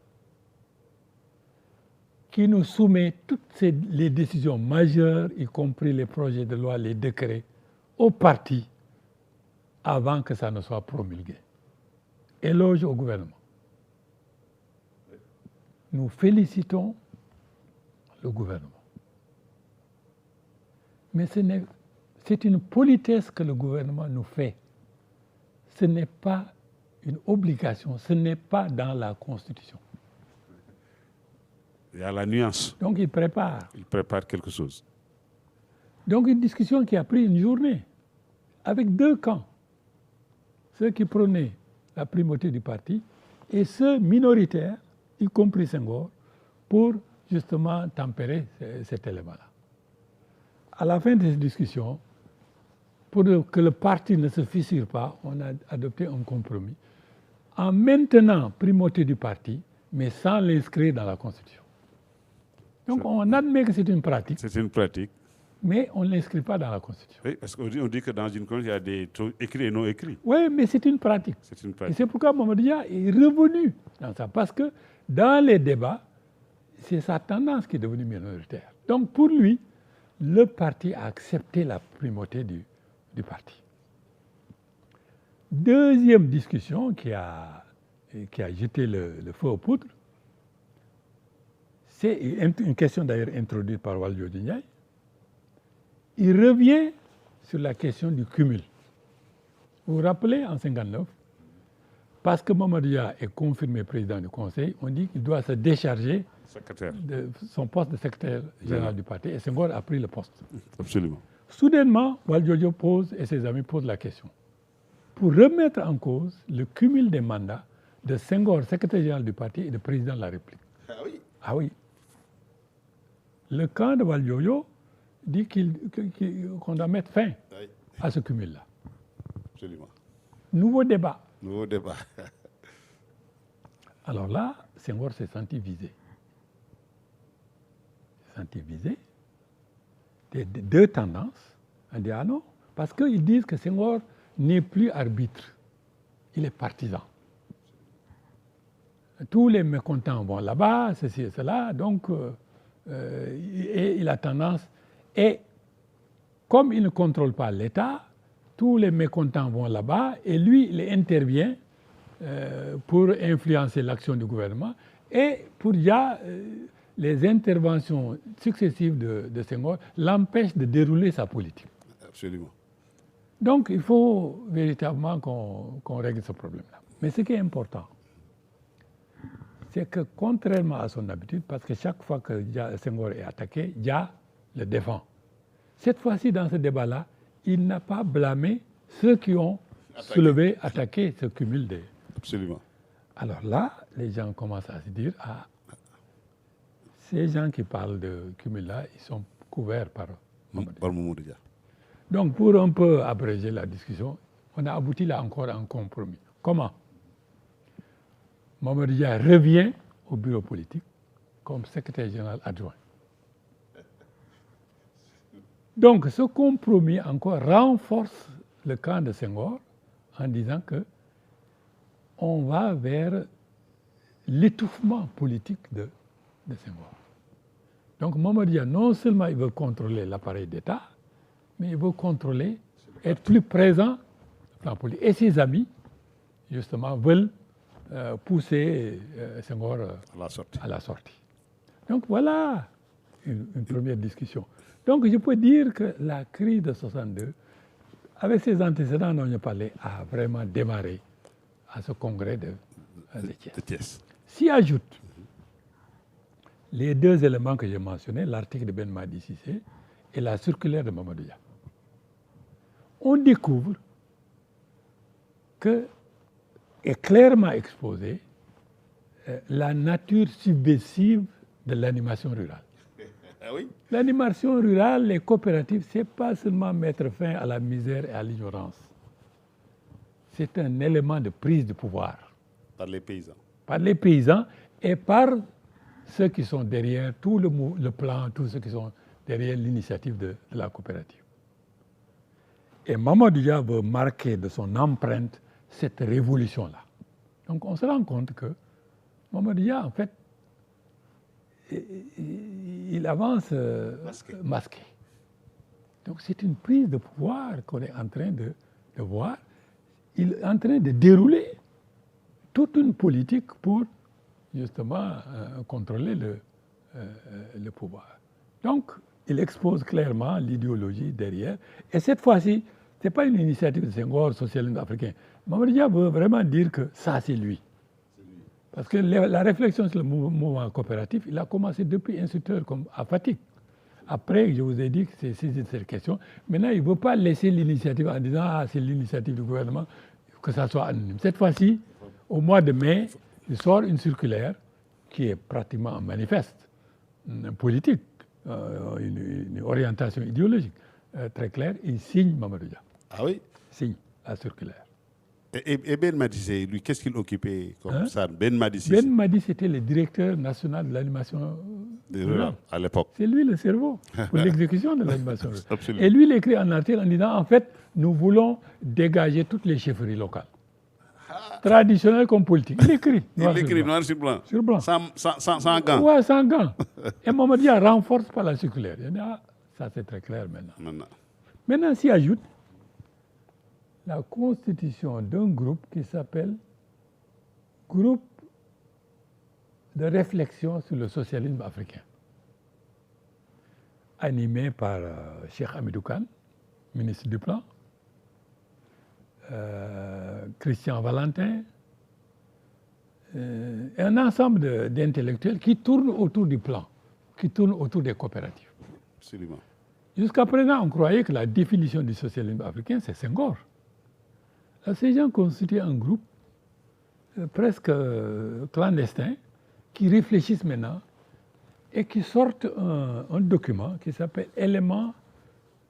qui nous soumet toutes les décisions majeures, y compris les projets de loi, les décrets, au parti, avant que ça ne soit promulgué. Éloge au gouvernement. Nous félicitons le gouvernement. Mais c'est une politesse que le gouvernement nous fait. Ce n'est pas une obligation, ce n'est pas dans la Constitution. Il y a la nuance. Donc il prépare. Il prépare quelque chose. Donc une discussion qui a pris une journée, avec 2 camps. Ceux qui prenaient la primauté du parti et ceux minoritaires, y compris Senghor, pour justement tempérer cet élément-là. À la fin de cette discussion, pour que le parti ne se fissure pas, on a adopté un compromis en maintenant primauté du parti, mais sans l'inscrire dans la Constitution. Donc on admet que c'est une pratique. C'est une pratique. Mais on ne l'inscrit pas dans la Constitution. Oui, parce qu'on dit que dans une Constitution, il y a des trucs écrits et non écrits. Oui, mais c'est une pratique. C'est une Et pratique. c'est pourquoi Mamadou Dia est revenu dans ça. Parce que dans les débats, c'est sa tendance qui est devenue minoritaire. Donc pour lui, le parti a accepté la primauté du parti. Deuxième discussion qui a jeté le feu aux poudres, c'est une question d'ailleurs introduite par Valdiodio Ndiaye. Il revient sur la question du cumul. Vous vous rappelez, en 1959, parce que Mamadou Dia est confirmé président du Conseil, on dit qu'il doit se décharger de son poste de secrétaire général du parti, et Senghor a pris le poste. Absolument. Soudainement, Valdiodio et ses amis posent la question. Pour remettre en cause le cumul des mandats de Senghor, secrétaire général du parti, et de président de la République. Ah oui. Ah oui. Le camp de Valdiodio dit qu'on doit mettre fin à ce cumul-là. Absolument. Nouveau débat. Nouveau débat. Alors là, Senghor s'est senti visé. Des 2 tendances. On dit ah non, parce qu'ils disent que Senghor n'est plus arbitre, il est partisan. tous les mécontents vont là-bas, ceci et cela, donc et il a tendance, et comme il ne contrôle pas l'État, tous les mécontents vont là-bas, et lui, il intervient pour influencer l'action du gouvernement, et pour déjà les interventions successives de Senghor l'empêchent de dérouler sa politique. Absolument. Donc, il faut véritablement qu'on règle ce problème-là. Mais ce qui est important, c'est que contrairement à son habitude, parce que chaque fois que Senghor est attaqué, Dia le défend. Cette fois-ci, dans ce débat-là, il n'a pas blâmé ceux qui ont soulevé, attaqué ce cumul des... Absolument. Alors là, les gens commencent à se dire, ah, ces gens qui parlent de cumul-là, ils sont couverts par Mamadou Dia. Donc, pour un peu abréger la discussion, on a abouti là encore à un compromis. Comment? Mamadou Dia revient au bureau politique comme secrétaire général adjoint. Donc, ce compromis encore renforce le camp de Senghor en disant que on va vers l'étouffement politique de Senghor. Donc, Mamadou Dia, non seulement il veut contrôler l'appareil d'État, mais il veut contrôler, être plus présent dans la politique. Et ses amis, justement, veulent pousser Senghor à la sortie. Donc voilà une première discussion. Donc je peux dire que la crise de 62, avec ses antécédents dont je parlais, a vraiment démarré à ce congrès de Thiès. S'y ajoute les deux éléments que j'ai mentionnés, l'article de Ben Madi Cissé et la circulaire de Mamadou Dia. On découvre que est clairement exposée la nature subversive de l'animation rurale. Ah oui? L'animation rurale, les coopératives, ce n'est pas seulement mettre fin à la misère et à l'ignorance. C'est un élément de prise de pouvoir. Par les paysans. Par les paysans et par ceux qui sont derrière tout le plan, tous ceux qui sont derrière l'initiative de la coopérative. Et Mamadou Dia veut marquer de son empreinte cette révolution-là. Donc on se rend compte que Mamadou Dia, en fait, il avance masqué. Donc c'est une prise de pouvoir qu'on est en train de voir. Il est en train de dérouler toute une politique pour justement contrôler le pouvoir. Donc il expose clairement l'idéologie derrière. Et cette fois-ci, ce n'est pas une initiative de Senghor, socialiste africain. Mamadou Dia veut vraiment dire que ça, c'est lui. Parce que la réflexion sur le mouvement coopératif, il a commencé depuis instituteur comme à Fatick. Après, je vous ai dit que c'est cette question. Maintenant, il ne veut pas laisser l'initiative en disant « Ah, c'est l'initiative du gouvernement », que ça soit anonyme. Cette fois-ci, au mois de mai, il sort une circulaire qui est pratiquement un manifeste politique, une orientation idéologique très claire. Il signe Mamadou Dia. Ah oui? Signe la circulaire. Et Ben Madi, lui, qu'est-ce qu'il occupait comme ça? Ben Madi, c'était le directeur national de l'animation rurale. À l'époque. C'est lui le cerveau pour l'exécution de l'animation rurale. Et lui, il écrit un article en disant, en fait, nous voulons dégager toutes les chefferies locales. Traditionnelles comme politiques. Il écrit. Il écrit noir sur blanc. Sur blanc. Sans gants. Oui, sans gants. Et Mamadou Dia renforce par la circulaire. Il dit, ah, ça c'est très clair maintenant. Maintenant, s'y ajoute la constitution d'un groupe qui s'appelle Groupe de réflexion sur le socialisme africain, animé par Cheikh Hamidou Kane, ministre du Plan, Christian Valentin, et un ensemble d'intellectuels qui tournent autour du plan, qui tournent autour des coopératives. Absolument. Jusqu'à présent, on croyait que la définition du socialisme africain, c'est Senghor. Là, ces gens constituent un groupe presque clandestin qui réfléchissent maintenant et qui sortent un document qui s'appelle « Éléments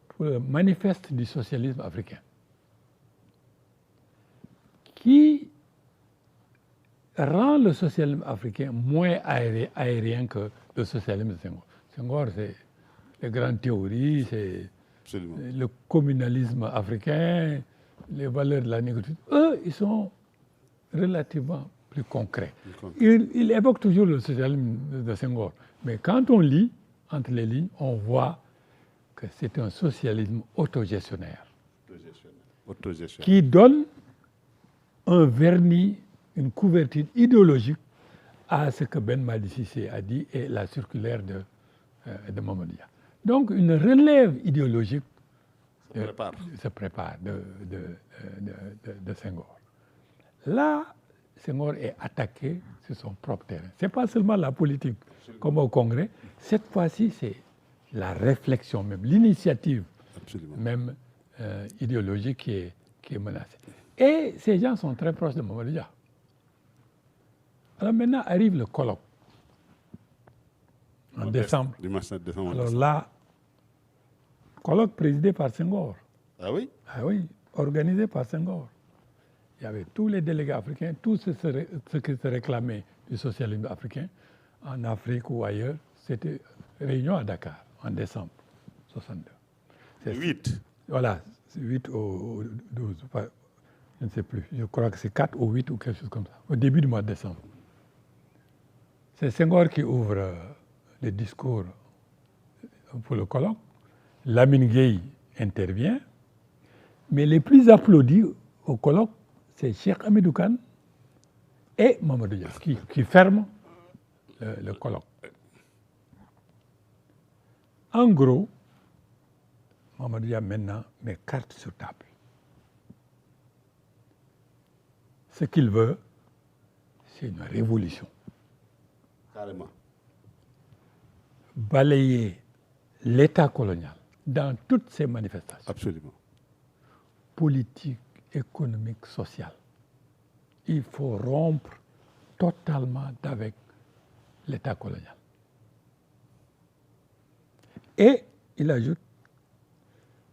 pour le manifeste du socialisme africain » qui rend le socialisme africain moins aérien que le socialisme de Senghor. Senghor, c'est les grandes théories, c'est le communalisme africain, les valeurs de la négritude. Eux, ils sont relativement plus concret. Il évoque toujours le socialisme de Senghor. Mais quand on lit entre les lignes, on voit que c'est un socialisme autogestionnaire. Qui donne un vernis, une couverture idéologique à ce que Ben Madi Cissé a dit et la circulaire de Mamadou Dia. Donc une relève idéologique se prépare de Senghor. Là, Senghor est attaqué sur son propre terrain. Ce n'est pas seulement la politique comme au Congrès, cette fois-ci c'est la réflexion même, l'initiative même idéologique qui est menacée. Et ces gens sont très proches de Mamadou Dia. Alors maintenant arrive le colloque en décembre. Alors là, colloque présidé par Senghor. Ah oui? Ah oui, organisé par Senghor. Il y avait tous les délégués africains, tous ceux qui se réclamaient du socialisme africain, en Afrique ou ailleurs. C'était réunion à Dakar, en décembre 62. C'est 8. Voilà, 8 au 12, je ne sais plus. Je crois que c'est 4 ou 8 ou quelque chose comme ça, au début du mois de décembre. C'est Senghor qui ouvre le discours pour le colloque. Lamine Gueye intervient, mais les plus applaudis au colloque, c'est Cheikh Hamidou Kane et Mamadou Dia qui ferment le colloque. En gros, Mamadou Dia maintenant met carte sur table. Ce qu'il veut, c'est une révolution. Carrément. Balayer l'État colonial dans toutes ses manifestations. Absolument. Politique, économique, sociale. Il faut rompre totalement avec l'État colonial. Et il ajoute,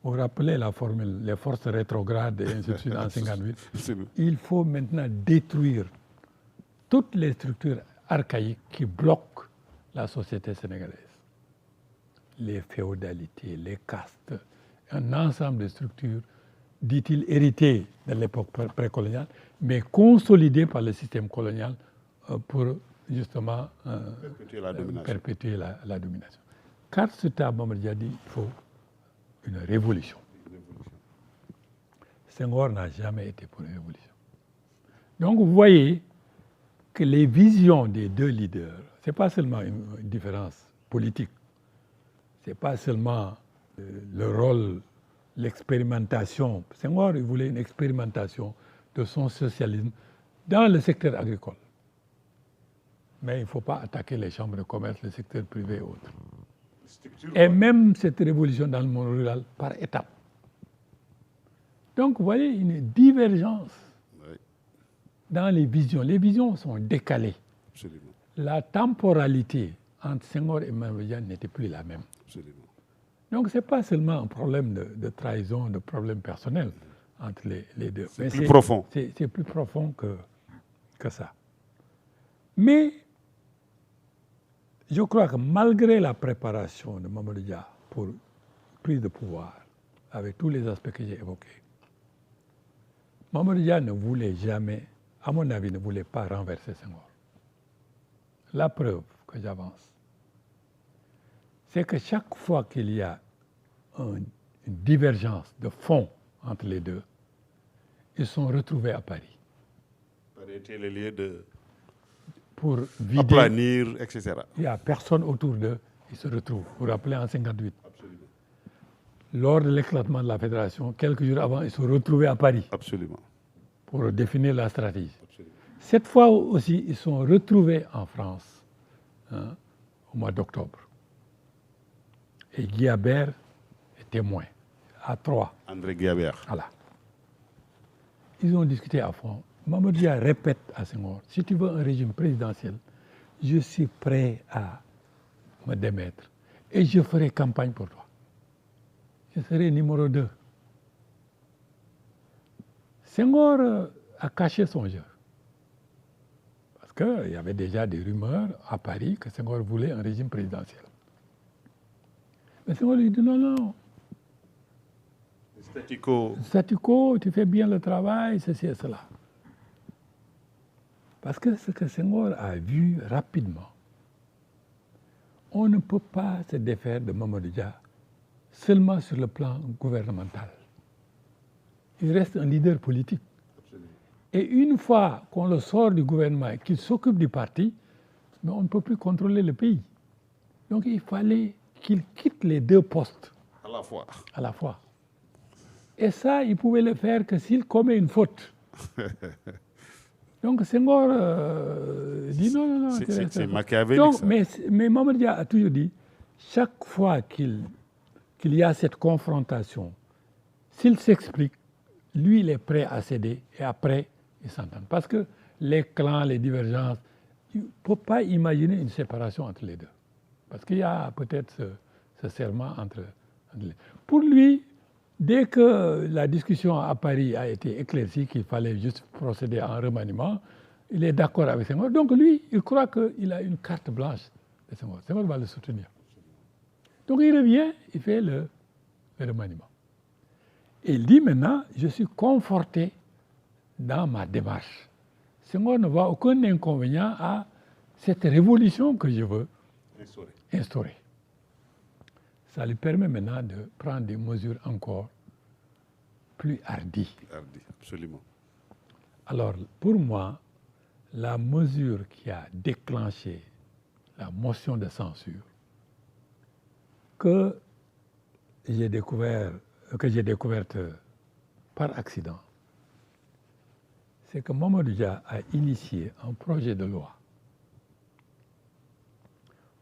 vous vous rappelez la formule, les forces rétrogrades et ainsi de suite en 58, il faut maintenant détruire toutes les structures archaïques qui bloquent la société sénégalaise. Les féodalités, les castes, un ensemble de structures, dit-il, héritées de l'époque précoloniale, mais consolidées par le système colonial pour justement perpétuer la domination. Car ce Mamadou Dia dit qu'il faut une révolution. Senghor n'a jamais été pour une révolution. Donc vous voyez que les visions des deux leaders, ce n'est pas seulement une différence politique, ce n'est pas seulement le rôle, l'expérimentation. Senghor, il voulait une expérimentation de son socialisme dans le secteur agricole. Mais il ne faut pas attaquer les chambres de commerce, le secteur privé et autres. Et même cette révolution dans le monde rural par étapes. Donc vous voyez une divergence dans les visions. Les visions sont décalées. Absolument. La temporalité entre Senghor et Mamadou Dia n'était plus la même. Absolument. Donc ce n'est pas seulement un problème de trahison, de problème personnel entre les deux. C'est plus profond. C'est plus profond que ça. Mais je crois que malgré la préparation de Mamadou Dia pour prise de pouvoir, avec tous les aspects que j'ai évoqués, Mamadou Dia ne voulait jamais, à mon avis, ne voulait pas renverser Senghor. La preuve que j'avance, c'est que chaque fois qu'il y a une divergence de fond entre les deux, ils sont retrouvés à Paris. Ça a été le lieu de pour vider, aplanir, etc. Il n'y a personne autour d'eux, ils se retrouvent. Vous vous rappelez en 58. Absolument. Lors de l'éclatement de la fédération, quelques jours avant, ils se retrouvaient à Paris. Absolument. Pour définir la stratégie. Absolument. Cette fois aussi, ils sont retrouvés en France au mois d'octobre. Et Guillabert est témoin, à Troyes. André Guillabert. Voilà. Ils ont discuté à fond. Mamadou Dia répète à Senghor, si tu veux un régime présidentiel, je suis prêt à me démettre et je ferai campagne pour toi. Je serai numéro 2. Senghor a caché son jeu. Parce qu'il y avait déjà des rumeurs à Paris que Senghor voulait un régime présidentiel. Mais Senghor lui dit non. Statu quo, tu fais bien le travail, ceci et cela. Parce que ce que Senghor a vu rapidement, on ne peut pas se défaire de Mamadou Dia seulement sur le plan gouvernemental. Il reste un leader politique. Absolument. Et une fois qu'on le sort du gouvernement et qu'il s'occupe du parti, mais on ne peut plus contrôler le pays. Donc il fallait qu'il quitte les deux postes. À la fois. À la fois. Et ça, il pouvait le faire que s'il commet une faute. Donc Senghor dit non. C'est machiavélique, ça. Mais Mamadou Dia a toujours dit, chaque fois qu'il y a cette confrontation, s'il s'explique, lui, il est prêt à céder et après, il s'entend. Parce que les clans, les divergences, il ne faut pas imaginer une séparation entre les deux. Parce qu'il y a peut-être ce serment entre les deux. Pour lui, dès que la discussion à Paris a été éclaircie, qu'il fallait juste procéder à un remaniement, il est d'accord avec Senghor. Donc lui, il croit qu'il a une carte blanche de Senghor. Senghor va le soutenir. Donc il revient, il fait le remaniement. Et il dit maintenant, je suis conforté dans ma démarche. Senghor ne voit aucun inconvénient à cette révolution que je veux instaurer. Ça lui permet maintenant de prendre des mesures encore plus hardies. Absolument. Alors, pour moi, la mesure qui a déclenché la motion de censure que j'ai découverte par accident, c'est que Mamadou Dia a initié un projet de loi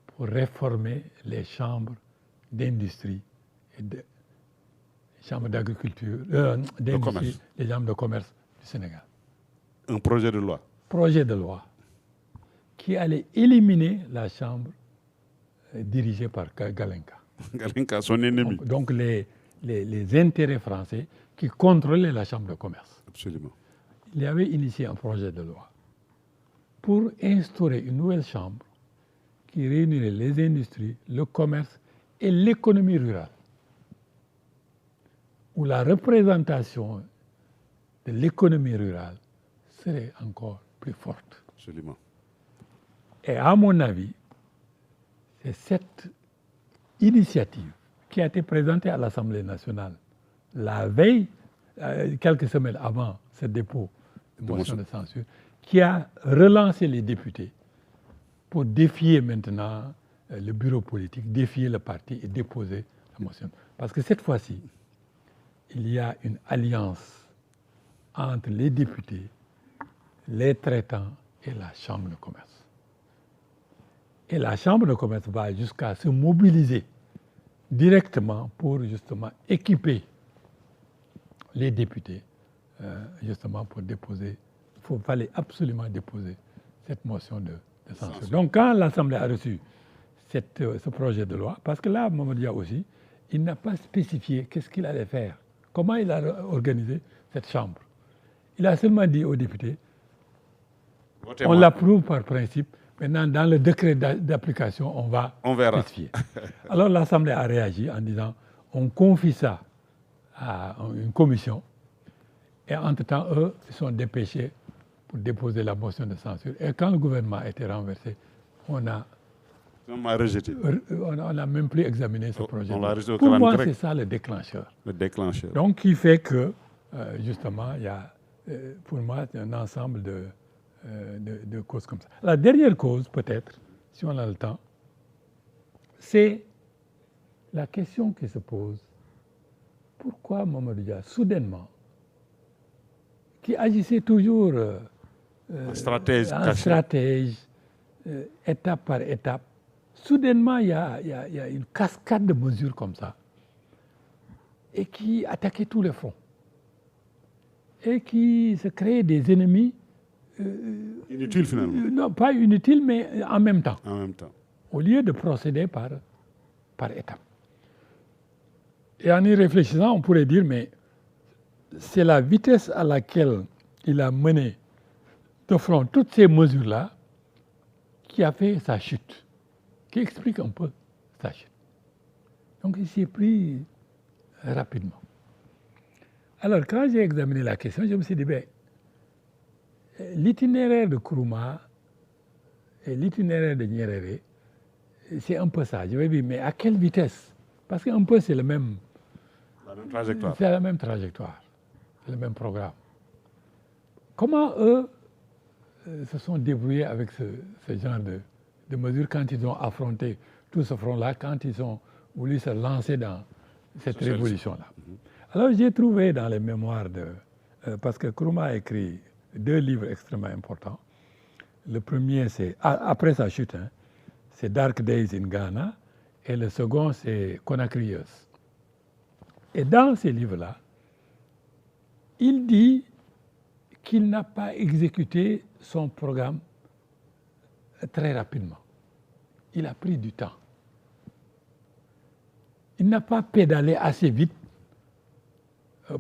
pour réformer les chambres d'industrie et les chambres d'agriculture, les chambres de commerce du Sénégal. Un projet de loi. Projet de loi qui allait éliminer la chambre dirigée par Galenka. Galenka, son ennemi. Donc les intérêts français qui contrôlaient la chambre de commerce. Absolument. Il avait initié un projet de loi pour instaurer une nouvelle chambre qui réunirait les industries, le commerce et l'économie rurale, où la représentation de l'économie rurale serait encore plus forte. Absolument. Et à mon avis, c'est cette initiative qui a été présentée à l'Assemblée nationale la veille, quelques semaines avant ce dépôt de motion de censure, qui a relancé les députés pour défier maintenant le bureau politique, défier le parti et déposer la motion. Parce que cette fois-ci, il y a une alliance entre les députés, les traitants et la Chambre de commerce. Et la Chambre de commerce va jusqu'à se mobiliser directement pour justement équiper les députés, justement pour déposer, il fallait absolument déposer cette motion de censure. Donc quand l'Assemblée a reçu ce projet de loi, parce que là, Mamadou Dia aussi, il n'a pas spécifié qu'est-ce qu'il allait faire, comment il a organisé cette chambre. Il a seulement dit aux députés, on l'approuve par principe, maintenant dans le décret d'application, on verra spécifier. Alors l'Assemblée a réagi en disant, on confie ça à une commission, et entre-temps, eux, ils sont dépêchés pour déposer la motion de censure. Et quand le gouvernement a été renversé, on n'a même plus examiné ce projet. Pour moi, c'est ça le déclencheur. Le déclencheur. Donc, qui fait que, justement, il y a, pour moi, un ensemble de causes comme ça. La dernière cause, peut-être, si on a le temps, c'est la question qui se pose. Pourquoi Mamadou Dia, soudainement, qui agissait toujours en stratège, étape par étape, soudainement, il y a une cascade de mesures comme ça, et qui attaquait tous les fronts, et qui se créait des ennemis. Inutiles, finalement. Non, pas inutiles, mais en même temps. En même temps. Au lieu de procéder par étapes. Et en y réfléchissant, on pourrait dire, mais c'est la vitesse à laquelle il a mené de front toutes ces mesures-là qui a fait sa chute, qui explique un peu sa chute. Donc il s'y est pris rapidement. Alors quand j'ai examiné la question, je me suis dit, l'itinéraire de Nkrumah et l'itinéraire de Nyerere, c'est un peu ça. Je vais dire, mais à quelle vitesse? Parce qu'un peu, c'est la même trajectoire. C'est la même trajectoire, c'est le même programme. Comment eux se sont débrouillés avec ce genre de mesures quand ils ont affronté tout ce front-là, quand ils ont voulu se lancer dans cette révolution-là? Alors j'ai trouvé dans les mémoires parce que Nkrumah a écrit 2 livres extrêmement importants. Le premier, c'est, après sa chute, c'est Dark Days in Ghana, et le second, c'est Conakry Years. Et dans ces livres-là, il dit qu'il n'a pas exécuté son programme très rapidement. Il a pris du temps. Il n'a pas pédalé assez vite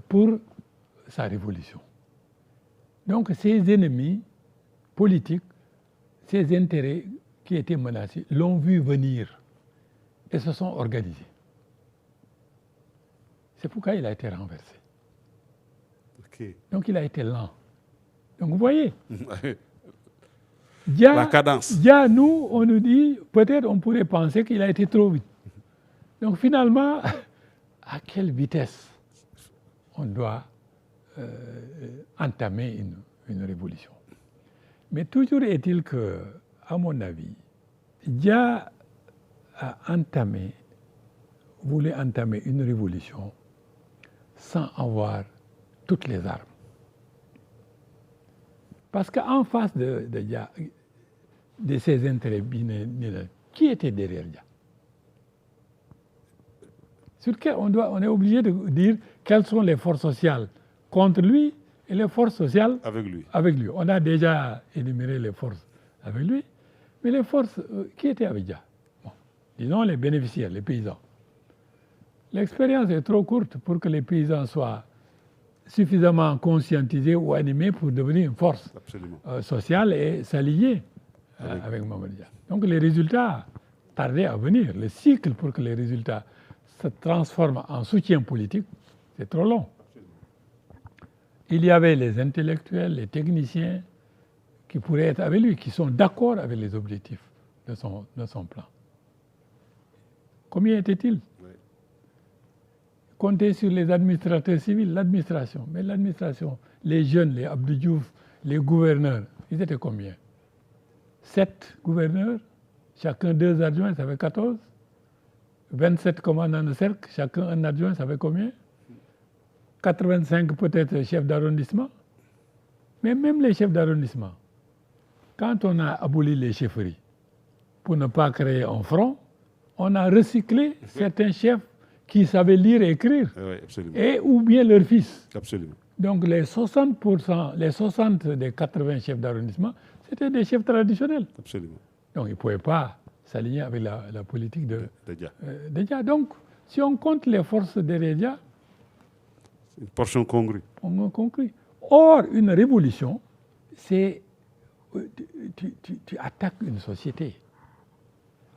pour sa révolution. Donc ses ennemis politiques, ses intérêts qui étaient menacés, l'ont vu venir et se sont organisés. C'est pourquoi il a été renversé. Okay. Donc il a été lent. Donc vous voyez, la cadence. Nous, on nous dit, peut-être on pourrait penser qu'il a été trop vite. Donc finalement, à quelle vitesse on doit entamer une révolution? Mais toujours est-il que, à mon avis, Dia a voulu entamer une révolution sans avoir toutes les armes. Parce qu'en face de Dia, de ses intérêts, qui était derrière Dia? Sur lequel on est obligé de dire quelles sont les forces sociales contre lui et les forces sociales avec lui. On a déjà énuméré les forces avec lui, mais les forces qui étaient avec Dia? Bon, disons les bénéficiaires, les paysans. L'expérience est trop courte pour que les paysans soient suffisamment conscientisés ou animés pour devenir une force sociale et s'allier avec Mamadou Dia. Donc les résultats tardaient à venir. Le cycle pour que les résultats se transforment en soutien politique, c'est trop long. Il y avait les intellectuels, les techniciens qui pourraient être avec lui, qui sont d'accord avec les objectifs de son plan. Combien étaient-ils? Compter sur les administrateurs civils, l'administration. Mais l'administration, les jeunes, les Abdou Diouf, les gouverneurs, ils étaient combien? 7 gouverneurs, chacun 2 adjoints, ça fait 14. 27 commandants de cercle, chacun un adjoint, ça fait combien? 85 peut-être chefs d'arrondissement. Mais même les chefs d'arrondissement, quand on a aboli les chefferies pour ne pas créer un front, on a recyclé certains chefs qui savaient lire et écrire, et ou bien leurs fils. Absolument. Donc les 60%, les 60 des 80 chefs d'arrondissement, c'était des chefs traditionnels. Absolument. Donc ils ne pouvaient pas s'aligner avec la politique de Dia. Donc si on compte les forces de Dia, c'est une portion congrue. On a conclu. Or, une révolution, c'est tu attaques une société.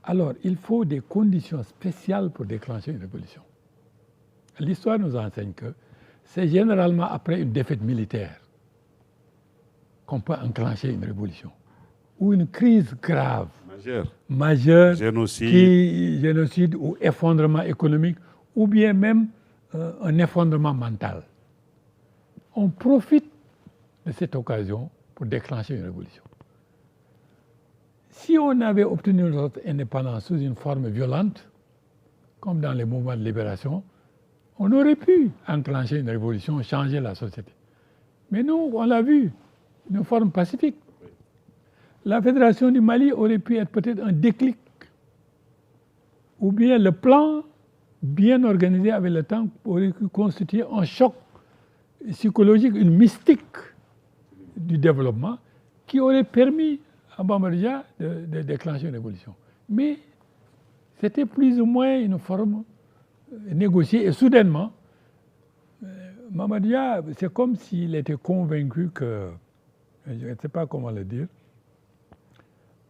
Alors, il faut des conditions spéciales pour déclencher une révolution. L'histoire nous enseigne que c'est généralement après une défaite militaire qu'on peut enclencher une révolution. Ou une crise grave, majeure, génocide ou effondrement économique, ou bien même un effondrement mental. On profite de cette occasion pour déclencher une révolution. Si on avait obtenu notre indépendance sous une forme violente, comme dans les mouvements de libération, on aurait pu enclencher une révolution, changer la société. Mais nous, on l'a vu, une forme pacifique. La Fédération du Mali aurait pu être peut-être un déclic, ou bien le plan bien organisé avec le temps aurait pu constituer un choc psychologique, une mystique du développement qui aurait permis à Mamadou Dia de déclencher une révolution. Mais c'était plus ou moins une forme négociée et soudainement, Mamadou Dia, c'est comme s'il était convaincu que, je ne sais pas comment le dire,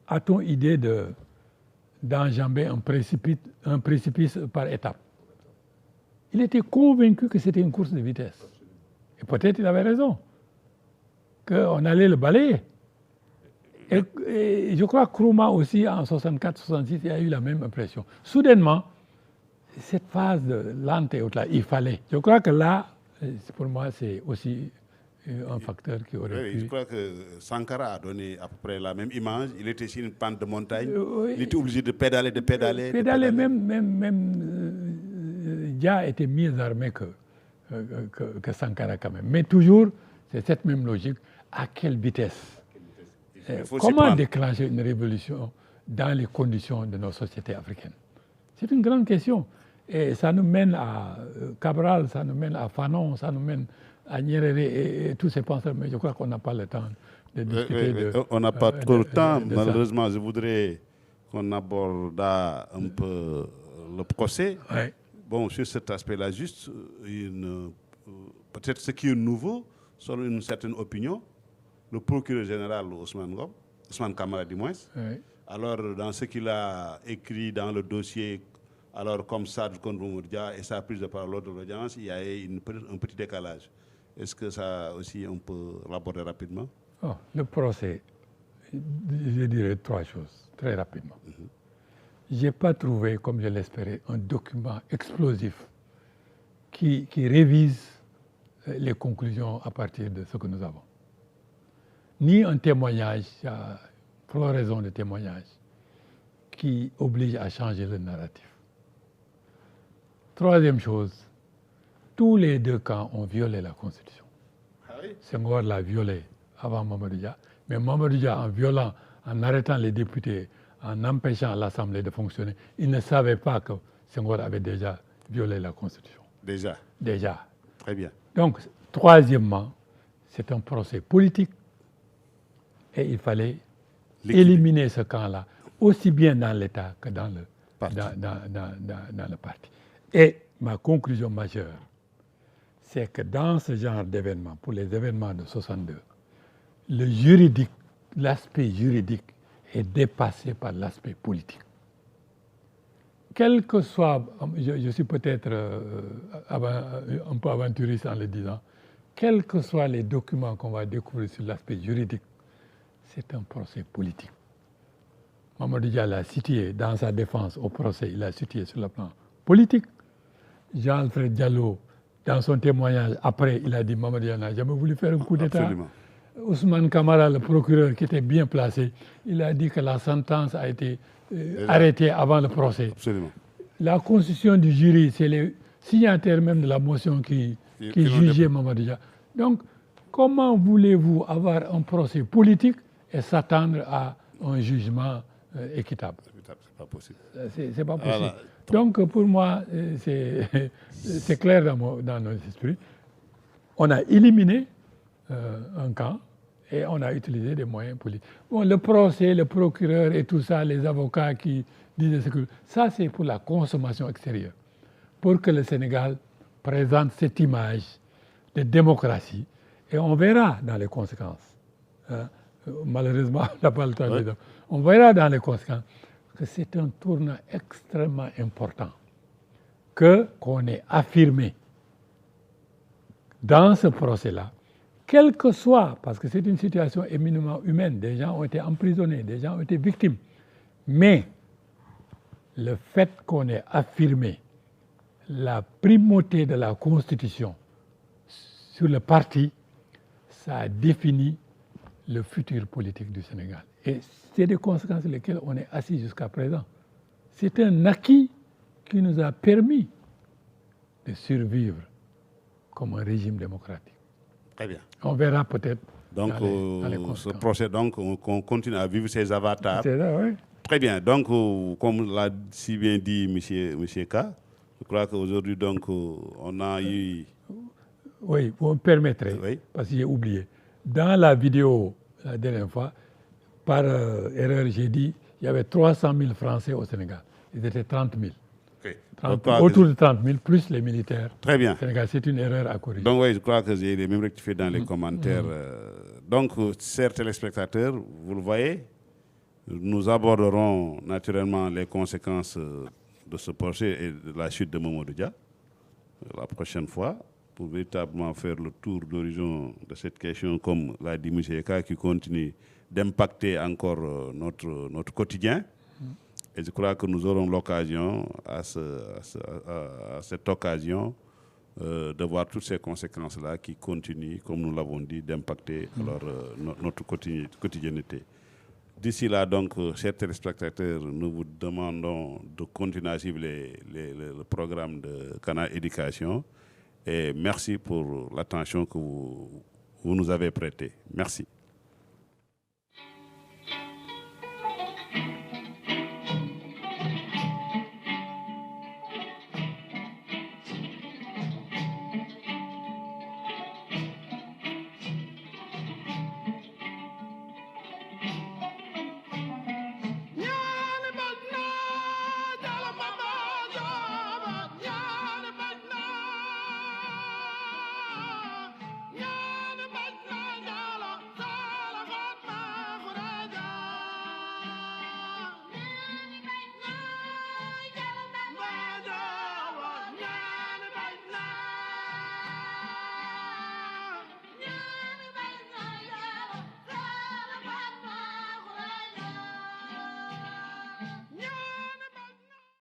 a-t-on idée d'enjamber un précipice par étapes. Il était convaincu que c'était une course de vitesse. Et peut-être il avait raison. qu'on allait le balayer. Et je crois que Nkrumah aussi, en 64-66, il a eu la même impression. Soudainement, cette phase de lente et haute, là, il fallait. Je crois que là, pour moi, c'est aussi un facteur qui aurait pu... Je crois que Sankara a donné à peu près la même image. Il était sur une pente de montagne. Il était obligé de pédaler, Même Dia était mieux armé que Sankara quand même. Mais toujours, c'est cette même logique. À quelle vitesse? Comment déclencher une révolution dans les conditions de nos sociétés africaines? C'est une grande question. Et ça nous mène à Cabral, ça nous mène à Fanon, ça nous mène à Nyerere et tous ces penseurs. Mais je crois qu'on n'a pas le temps de discuter on n'a pas trop le temps. Malheureusement, je voudrais qu'on aborde un peu le procès. Ouais. Bon, sur cet aspect-là, juste peut-être ce qui est nouveau, selon une certaine opinion, le procureur général Ousmane Camara du moins, alors dans ce qu'il a écrit dans le dossier, alors comme ça contre Mamadou et sa prise de parole lors de l'audience, il y a un petit décalage. Est-ce que ça aussi on peut l'aborder rapidement? Le procès, je dirais 3 choses très rapidement. Je n'ai pas trouvé, comme je l'espérais, un document explosif qui révise les conclusions à partir de ce que nous avons. Ni un témoignage, floraison de témoignages, qui oblige à changer le narratif. Troisième chose, tous les 2 camps ont violé la Constitution. Senghor l'a violé avant Mamadou Dia, mais Mamadou Dia, en arrêtant les députés, en empêchant l'Assemblée de fonctionner, il ne savait pas que Senghor avait déjà violé la Constitution. Déjà. Très bien. Donc, troisièmement, c'est un procès politique et il fallait éliminer ce camp-là, aussi bien dans l'État que dans le parti. Et ma conclusion majeure, c'est que dans ce genre d'événements, pour les événements de 62, l'aspect juridique est dépassé par l'aspect politique. Quel que soit, je suis peut-être un peu aventuriste en le disant, quels que soient les documents qu'on va découvrir sur l'aspect juridique, c'est un procès politique. Mamadou Dia l'a cité dans sa défense au procès, il l'a cité sur le plan politique. Jean-Alfred Diallo, dans son témoignage, après, il a dit Mamadou Dia n'a jamais voulu faire un coup d'État. Absolument. Ousmane Camara, le procureur qui était bien placé, il a dit que la sentence a été arrêtée avant le procès. Absolument. La constitution du jury, c'est les signataires même de la motion qui jugeaient Mamadou Dia. Donc, comment voulez-vous avoir un procès politique et s'attendre à un jugement équitable? C'est pas possible. C'est pas possible. Voilà. Donc, pour moi, c'est clair dans nos esprits. On a éliminé un camp et on a utilisé des moyens politiques. Bon, le procès, le procureur et tout ça, les avocats qui disaient ce que... Ça, c'est pour la consommation extérieure. Pour que le Sénégal présente cette image de démocratie. Et on verra dans les conséquences. Malheureusement, on n'a pas le temps de dire. On verra dans les conséquences que c'est un tournant extrêmement important qu'on ait affirmé dans ce procès-là, quel que soit, parce que c'est une situation éminemment humaine, des gens ont été emprisonnés, des gens ont été victimes, mais le fait qu'on ait affirmé la primauté de la Constitution sur le parti, ça a défini le futur politique du Sénégal. Et c'est des conséquences sur lesquelles on est assis jusqu'à présent. C'est un acquis qui nous a permis de survivre comme un régime démocratique. Très bien. On verra peut-être. Donc, ce procès, donc, on continue à vivre ces avatars. C'est ça, oui. Très bien. Donc, comme l'a si bien dit M. K, je crois qu'aujourd'hui, donc, on a eu... Oui, vous me permettrez, parce que j'ai oublié. Dans la vidéo, la dernière fois, par erreur, j'ai dit qu'il y avait 300 000 Français au Sénégal. Ils étaient 30 000. Okay. Autour de 30 000, plus les militaires. Très bien. Sénégal, c'est une erreur à corriger. Donc, oui, je crois que j'ai les mêmes rectifiés dans les commentaires. Donc, chers téléspectateurs, vous le voyez, nous aborderons naturellement les conséquences de ce procès et de la chute de Mamadou Dia la prochaine fois. pour véritablement faire le tour d'horizon de cette question, comme l'a dit M. Eka, qui continue d'impacter encore notre quotidien. Et je crois que nous aurons l'occasion, à cette occasion, de voir toutes ces conséquences-là qui continuent, comme nous l'avons dit, d'impacter notre quotidienneté. D'ici là, donc, chers téléspectateurs, nous vous demandons de continuer à suivre le programme de Canal Éducation. Et merci pour l'attention que vous nous avez prêtée. Merci.